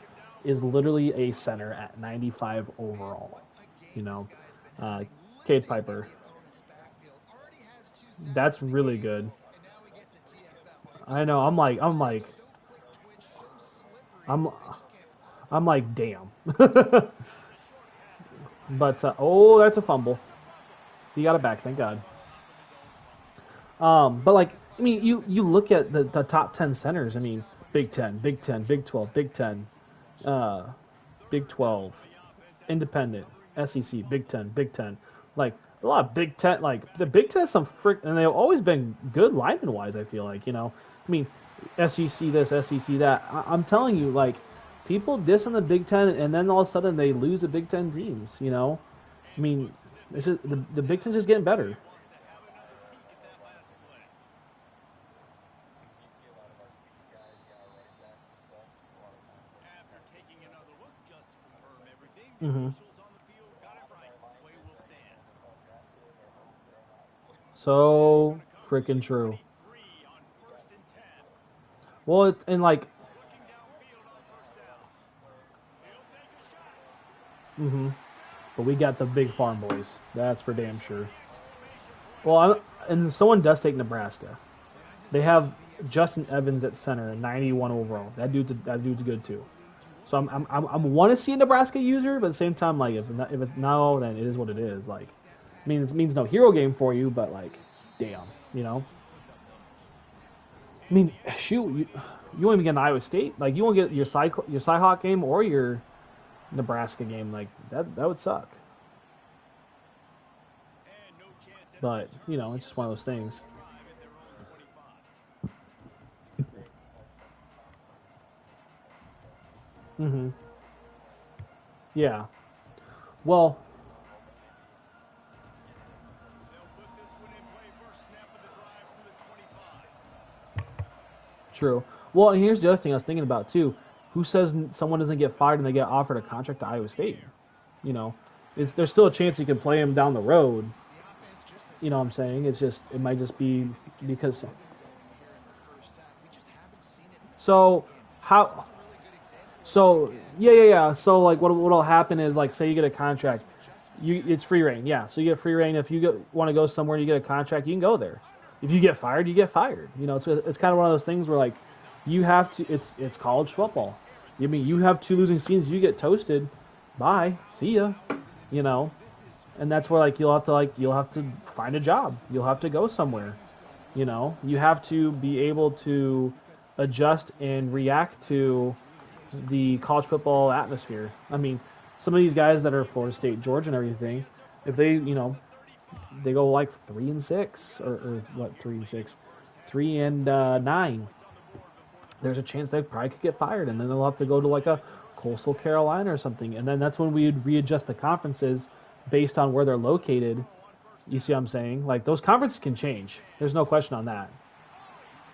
A: is literally a center at 95 overall. You know, uh, Cade Piper. That's really good. I know. I'm, I'm like, damn. But oh, that's a fumble. He got it back. Thank God. But like, I mean, you look at the top 10 centers. I mean, Big Ten, Big Ten, Big 12, Big Ten, uh, Big 12, Independent, SEC, Big Ten, Big Ten. Like a lot of Big Ten. Like the Big Ten, has some frick, and they've always been good lineman wise. I feel like I mean, SEC this, SEC that. I'm telling you, like people diss on the Big Ten, and then all of a sudden they lose the Big Ten teams. I mean, it's just, the Big Ten's just getting better.
B: After taking another look just to confirm everything, the
A: Hmm.
B: officials on the field got it right. Play will stand.
A: So
B: Come
A: freaking true.
B: 23 on 1st and 10.
A: Well, and like,
B: Looking downfield on 1st down. He'll take a shot.
A: hmm but we got the big farm boys. That's for damn sure.
B: Exclamation point.
A: Well, and someone does take Nebraska. They have Justin Evans at center, 91 overall. That dude's good too. So I'm want to see a Nebraska user, but at the same time, like if it's no, then it is what it is. Like, it means no hero game for you, but like, damn, you know. I mean, shoot, you won't even get an Iowa State. Like, you won't get your Cyhawk game or your Nebraska game. Like that would suck.
B: And no chance at
A: But it's just one of those things.
B: drive at their own 25.
A: Hmm. Yeah. Well,
B: They'll put this one in play first snap of the drive from the 25.
A: true. Well, and here's the other thing I was thinking about too. Who says someone doesn't get fired and they get offered a contract to Iowa State? You know, there's still a chance you can play him down the road. You know what I'm saying? It might just be because. So how? So yeah. So like, what'll happen is like, say you get a contract, it's free reign. Yeah, so you get free reign. If you want to go somewhere and you get a contract, you can go there. If you get fired, you get fired. So it's kind of one of those things where like, you have to. It's college football. I mean, you have two losing seasons, you get toasted. Bye, see ya. You know, and that's where like you'll have to find a job. You'll have to go somewhere. You have to be able to adjust and react to the college football atmosphere. I mean, some of these guys that are Florida State, Georgia, and everything, if they go like 3-6 or what 3-6, 3-9, there's a chance they probably could get fired, and then they'll have to go to like a Coastal Carolina or something, and then that's when we would readjust the conferences based on where they're located. You see what I'm saying? Like those conferences can change. There's no question on that.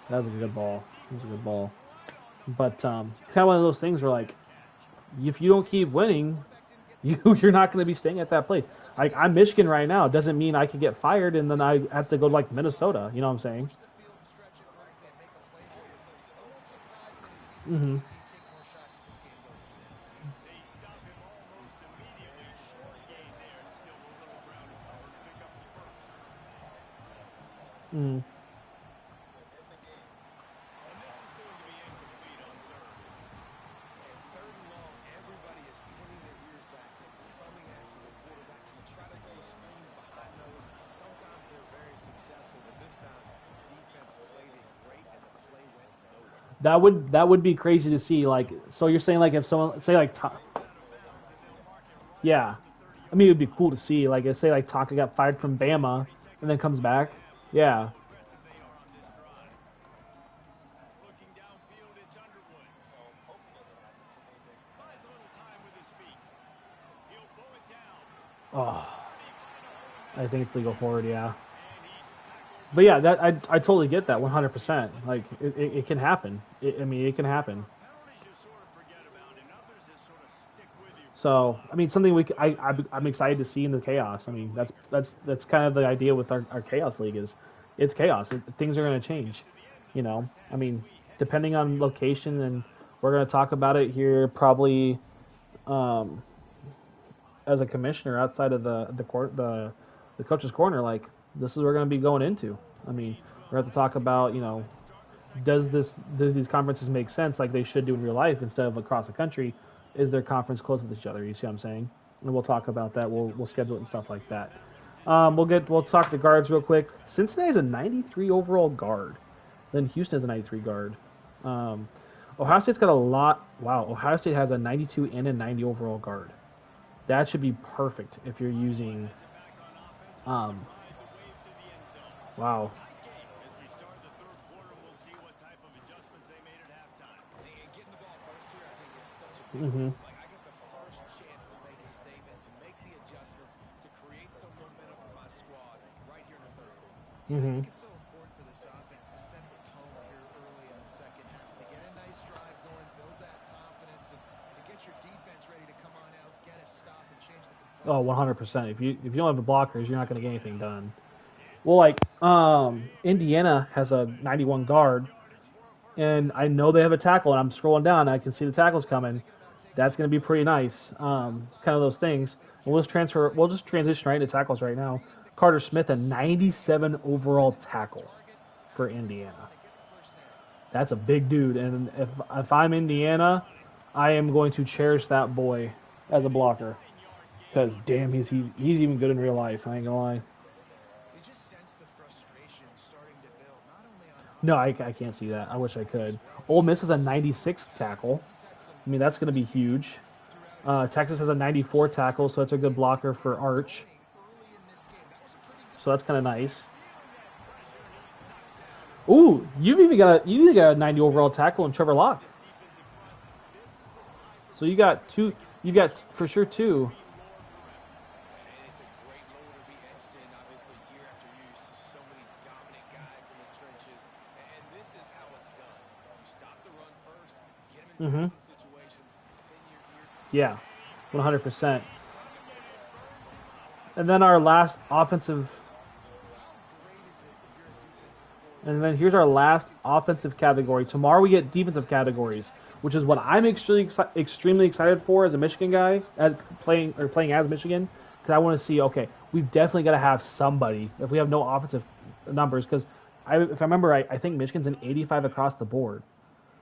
A: That was a good ball. But kind of one of those things where like, if you don't keep winning, you're not going to be staying at that place. Like I'm Michigan right now. It doesn't mean I could get fired and then I have to go to like Minnesota. You know what I'm saying? Mm-hmm.
B: They stop him almost immediately. Short gain there, and still a little ground to cover to pick up the first.
A: Mm.
B: And this is going to be incomplete on third.
C: And 3rd and long, everybody is pinning their ears back and coming after the quarterback. You try to throw screens behind those. Sometimes they're very successful, but this time defense played it great and the play went nowhere.
A: That would be crazy to see. Like, so you're saying like if someone say like, yeah, I mean it would be cool to see. Like, say like Taka got fired from Bama and then comes back. Yeah.
B: Aggressive they are on this drive. Looking downfield, it's Underwood. Buys a little time with his feet. He'll pull it down.
A: Oh, I think it's legal forward. Yeah. But yeah, that I totally get that 100%. Like it can happen. I mean, it can happen.
B: Penalties you sort of forget about, and others that sort of stick with you.
A: So I mean, something I'm excited to see in the chaos. I mean, that's kind of the idea with our chaos league is it's chaos. Things are going to change. You know, I mean, depending on location, and we're going to talk about it here probably um, as a commissioner outside of the coach's corner. Like this is what we're going to be going into. I mean, we're going to have to talk about does these conferences make sense like they should do in real life instead of across the country? Is their conference close with each other? You see what I'm saying? And we'll talk about that. We'll schedule it and stuff like that. We'll talk the guards real quick. Cincinnati has a 93 overall guard. Then Houston has a 93 guard. Um, Ohio State's got a lot. Wow, Ohio State has a 92 and a 90 overall guard. That should be perfect if you're using. Wow.
B: As we start the third quarter, we'll see what type of adjustments they made at halftime.
C: And getting the ball first here, I think, is such a big
A: Mm-hmm.
C: deal. Like, I get the first chance to make a statement, to make the adjustments, to create some momentum for my squad right here in the third quarter.
D: I
A: Mm-hmm.
D: think it's so important for this offense to set the tone here early in the second half, to get a nice drive going, build that confidence, and get your defense ready to come on out, get a stop, and change the complexity.
A: Oh, 100%. If you don't have the blockers, you're not going to get anything done. Well, like Indiana has a 91 guard, and I know they have a tackle, and I'm scrolling down, and I can see the tackles coming. That's going to be pretty nice. Kind of those things. And we'll just transition right into tackles right now. Carter Smith, a 97 overall tackle for Indiana. That's a big dude, and if I'm Indiana, I am going to cherish that boy as a blocker, because damn, he's even good in real life. I ain't gonna lie.
D: You just sense the frustration starting to build, not only on
A: No, I can't see that. I wish I could. Ole Miss has a 96 tackle. I mean, that's going to be huge. Texas has a 94 tackle, so that's a good blocker for Arch.
D: early in this game. That was a pretty good
A: So that's kind of nice. Ooh, you've even got a 90 overall tackle in Trevor Locke. So you got two. You got for sure two.
C: And it's a great lower to be etched in. Obviously, year after year, you see so many dominant guys in the trenches. And this is how it's done. You stop the run first, get them in passing situations, then you're
A: Yeah, 100%. And then our last offensive. And then here's our last offensive category. Tomorrow we get defensive categories, which is what I'm extremely excited for as a Michigan guy, as playing as Michigan, because I want to see. Okay, we've definitely got to have somebody if we have no offensive numbers. Because if I remember right, I think Michigan's an 85 across the board.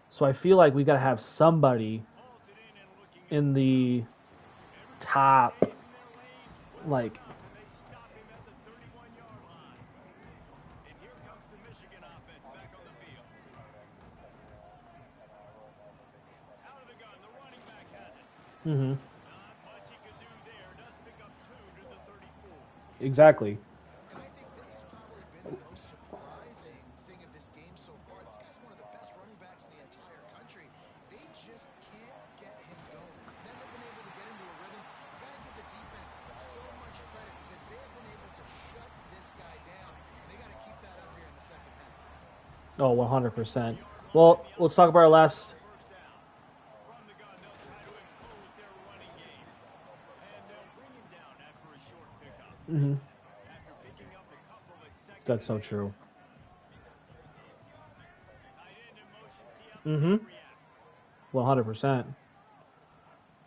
A: So I feel like we got to have somebody in the top, like.
B: They stop him at the 31-yard line. And here comes the Michigan offense back on the field. Out of the gun, the running back has it.
A: Mm-hmm.
B: Not much he could do there. Does pick up 2 to the 34.
A: Exactly.
D: And I think this has probably been the most surprising thing of this game so far. This guy's one of the best running backs in the entire country. They just can't get him going. He's never been able to get into a rhythm. You got to give the defense so much credit because they have been able to shut this guy down. And they got to keep that up here in the second half.
A: Oh, 100%. Well, let's talk about our last.
B: From the gun, they'll try to impose their running game. And they'll bring him down after a short pickup.
A: Mm-hmm.
B: After picking up a couple at second.
A: That's so true.
B: Tight end in motion, see how
A: Mm-hmm.
B: the reacts.
A: 100%.
B: To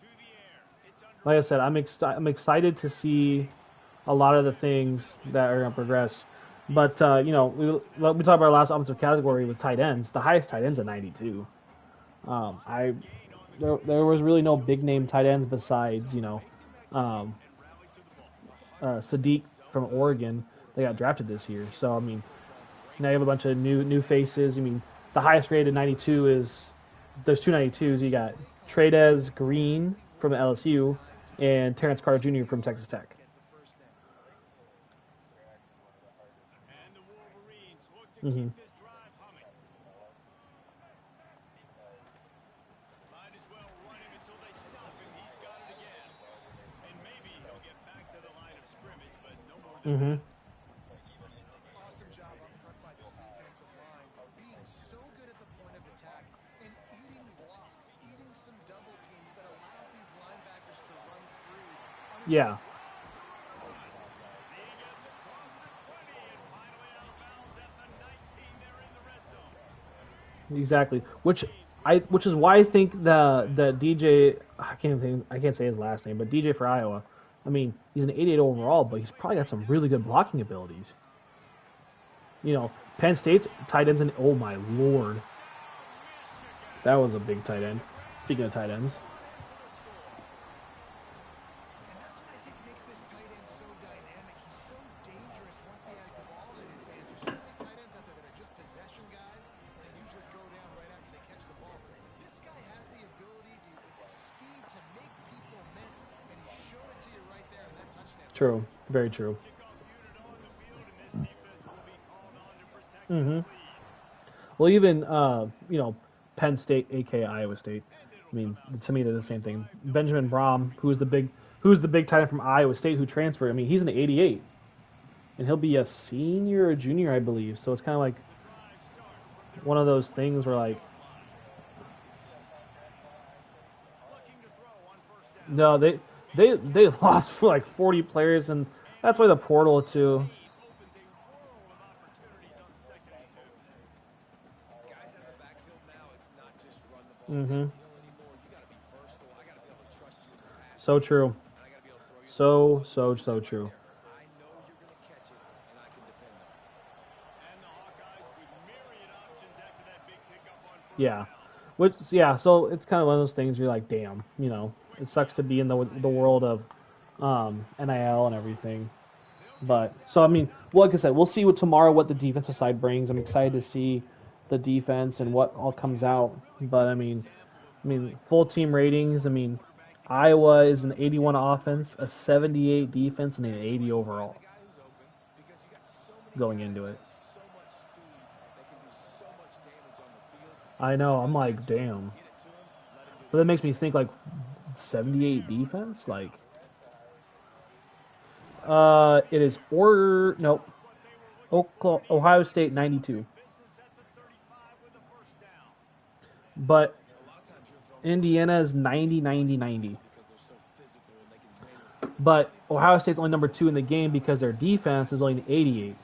B: the air. It's under
A: Like I said, I'm excited to see a lot of the things that are going to progress. But we talked about our last offensive category with tight ends. The highest tight end's a 92. There was really no big name tight ends besides Sadiq from Oregon. They got drafted this year. So I mean, now you have a bunch of new faces. I mean, the highest rated 92 is there's two 92s. You got Tradez Green from LSU and Terrence Carter Jr. from Texas Tech.
B: And the Wolverines look to
A: Mhm.
B: keep this drive humming. Might as well run him until they stop him. He's got it again. And maybe he'll get back to the line of scrimmage, but no more than that.
D: Awesome job up front by this defensive line, being so good at the point of attack and eating blocks, eating some double teams that allows these linebackers to run free.
A: Yeah.
B: He gets across the 20 and finally out of bounds
A: exactly. Which is why I think the DJ, I can't say his last name, but DJ for Iowa. I mean, he's an 88 overall, but he's probably got some really good blocking abilities. You know, Penn State's tight ends, and oh my lord, that was a big tight end. Speaking of tight ends,
D: And that's what I think makes this tight end so dynamic. He's so dangerous once he has the ball in his hands. There's so many tight ends out there that are just possession guys that usually go down right after they catch the ball. This guy has the ability to, with his speed, to make people miss, and he showed it to you right there in that touchdown.
A: true, very true. Hmm. Well, even you know, Penn State, aka Iowa State. I mean, to me, they're the same thing. Benjamin Brom, who's the big tight end from Iowa State who transferred. I mean, he's an 88, and he'll be a senior or junior, I believe. So it's kind of like one of those things where like, no, they lost for like 40 players, and that's why the portal too.
C: Guys out of the backfield now, it's not just run the ball
A: Mm-hmm.
C: downhill anymore. You got to be versatile. I got to be able to trust you in the pass.
A: So true.
C: And I got to be able to throw you
A: So true.
C: I know you're going to catch it, and I can depend on it.
B: And the Hawkeyes with myriad options after that big pickup on first
A: Yeah.
B: down.
A: Which yeah, so it's kind of one of those things you're like, damn, you know, it sucks to be in the world of NIL and everything. But so I mean, well, like I said, we'll see what the defensive side brings. I'm excited to see the defense and what all comes out. But I mean, full team ratings. I mean, Iowa is an 81 offense, a 78 defense, and an 80 overall
C: Guy who's open because you got so many
A: going
C: guys
A: into
C: with
A: it.
C: so much speed that can do so much damage on the field.
A: I know. I'm like, damn.
C: Get it to him, let him do
A: But that makes me think like 78 defense, like. It is nope. Ohio State 92, but Indiana is 90, 90, 90.
C: because they're so physical and they can win with physical.
A: But Ohio State's only number 2 in the game because their defense is only an 88.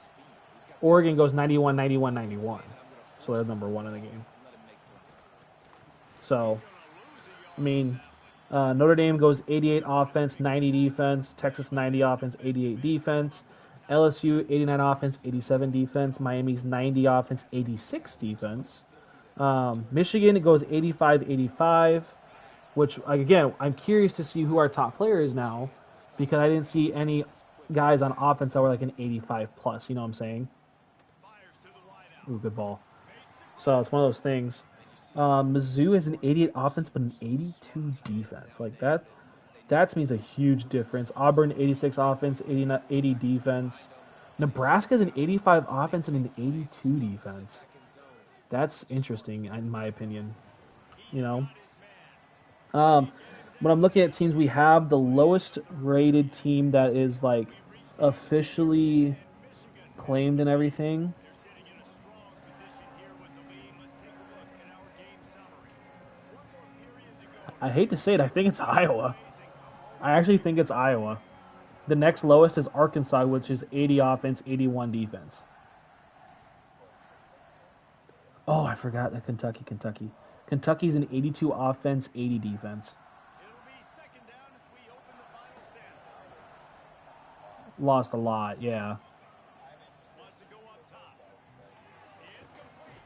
A: Oregon goes 91, 91, 91. So they're number 1 in the game.
C: Let him make plays.
A: So, I mean, Notre Dame goes 88 offense, 90 defense. Texas 90 offense, 88 defense. LSU 89 offense, 87 defense. Miami's 90 offense, 86 defense. Michigan it goes 85, 85. Which again, I'm curious to see who our top player is now, because I didn't see any guys on offense that were like an 85 plus. You know what I'm saying? Ooh, good ball. So it's one of those things. Mizzou has an 88 offense, but an 82 defense. Like that to me is a huge difference. Auburn 86 offense, 80 defense. Nebraska's an 85 offense and an 82 defense. That's interesting in my opinion. You know. When I'm looking at teams, we have the lowest rated team that is like officially claimed and everything. I hate to say it, I think it's Iowa. I actually think it's Iowa. The next lowest is Arkansas, which is 80 offense, 81 defense. Oh, I forgot that Kentucky. Kentucky's an 82 offense, 80 defense.
B: It'll be second down as we open the final stanza.
A: Lost a lot, yeah.
B: Wants to go up top. It's complete.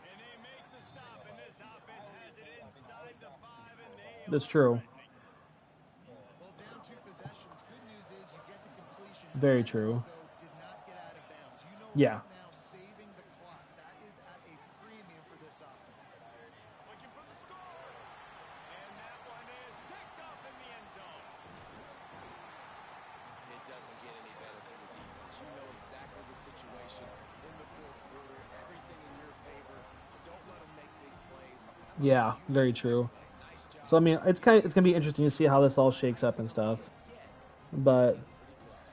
B: And they make the stop, and this offense has it inside the 5, and they
A: That's true.
D: Well, down 2 possessions. Good news is you get the completion.
A: Very
D: Others,
A: true.
D: though, did not get out of bounds. You know
A: Yeah.
D: right now saving the clock. That is at a premium for this offense.
B: looking for the score. And that one is picked off in the end zone.
C: It doesn't get any better for the defense. You know exactly the situation in the fourth quarter. Everything in your favor. Don't let them make big plays.
A: Yeah, very true.
C: Nice job.
A: So I mean, it's gonna be interesting to see how this all shakes up and stuff. But
C: Pretty close.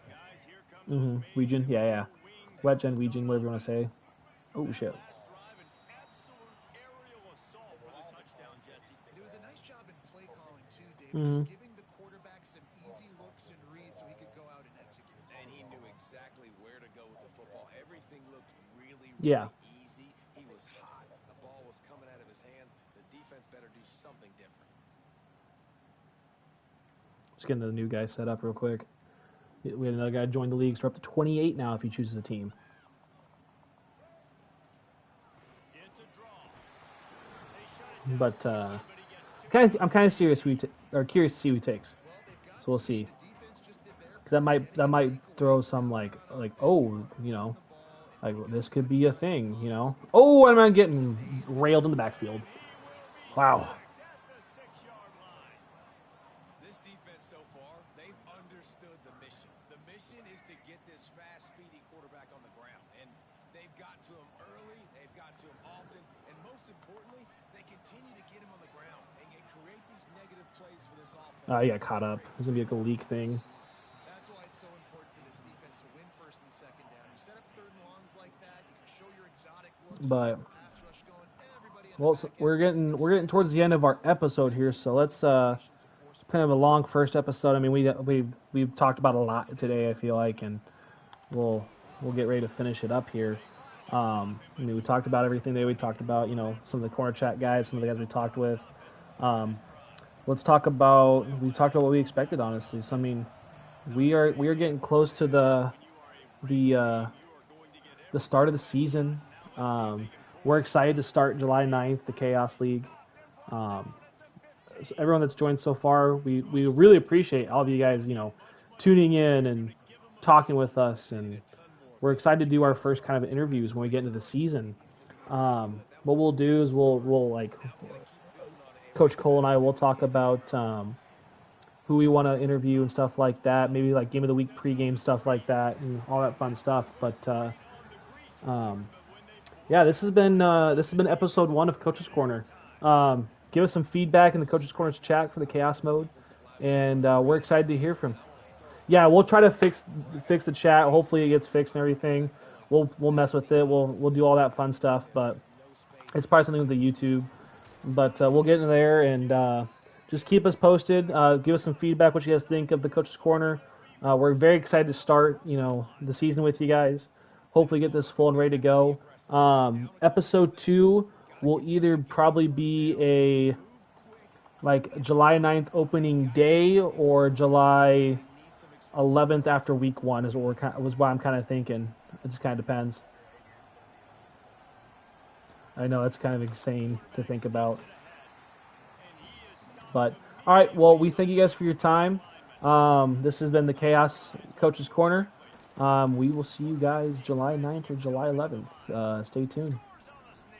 B: Guys, here come
A: Weejan, yeah. Wet Gen Weejan, whatever you want to say. Oh shit.
B: last drive, an absolute aerial assault for the touchdown, Jesse.
D: And it was a nice job in play calling, too, David.
A: Mhm.
D: Just giving the quarterback some easy looks,
C: football. Everything looked really
A: Yeah.
C: easy. He was hot. The ball was coming out of his hands. The defense better do something different.
A: Just getting the new guy set up real quick. We had another guy join the league, so we're up to 28 now if he chooses a team.
B: It's a draw. They shut it down,
A: But
B: but he gets two.
A: I'm kind of serious curious to see who he takes. So we'll see. Cause that might throw some like oh, you know, like this could be a thing, you know. Oh, and I'm getting railed in the backfield. Wow.
B: At the 6-yard line.
C: This defense so far, they've understood the mission. The mission is to get this fast, speedy quarterback on the ground. And they've got to him early, they've got to him often, and most importantly, they continue to get him on the ground and create these negative plays for this offense.
A: He got caught up. There's gonna be like a leak thing.
D: That's why it's so important for this defense to win first and second down. You set up third and longs like that, you can show your exotic looks.
A: But
D: Pass rush going, everybody in the
A: well,
D: back end.
A: we're getting towards the end of our episode here, so let's kind of a long first episode. I mean, we've talked about a lot today, I feel like, and we'll get ready to finish it up here. I mean, we talked about everything that we talked about. You know, some of the corner chat guys, some of the guys we talked with. Let's talk about we talked about what we expected, honestly. So I mean, we are getting close to the start of the season. We're excited to start July 9th, the Chaos League. So everyone that's joined so far, we really appreciate all of you guys, you know, tuning in and talking with us, and we're excited to do our first kind of interviews when we get into the season. What we'll do is we'll like Coach Cole and I will talk about who we want to interview and stuff like that. Maybe like game of the week pregame stuff like that and all that fun stuff. But yeah, this has been episode 1 of Coach's Corner. Give us some feedback in the Coach's Corner's chat for the Chaos mode, and we're excited to hear from. Yeah, we'll try to fix the chat. Hopefully it gets fixed and everything. We'll mess with it. We'll do all that fun stuff, but it's probably something with the YouTube. But we'll get in there and just keep us posted. Give us some feedback, what you guys think of the Coach's Corner. We're very excited to start, you know, the season with you guys. Hopefully get this full and ready to go. Episode 2 will either probably be a like July 9th opening day or July 11th after week 1 is what I'm kind of thinking. It just kind of depends. I know it's kind of insane to think about. But, all right, well, we thank you guys for your time. This has been the Chaos Coach's Corner. We will see you guys July 9th or July 11th. Stay tuned.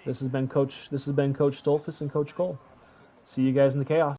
A: This has been Coach Stolfus and Coach Cole. See you guys in the Chaos.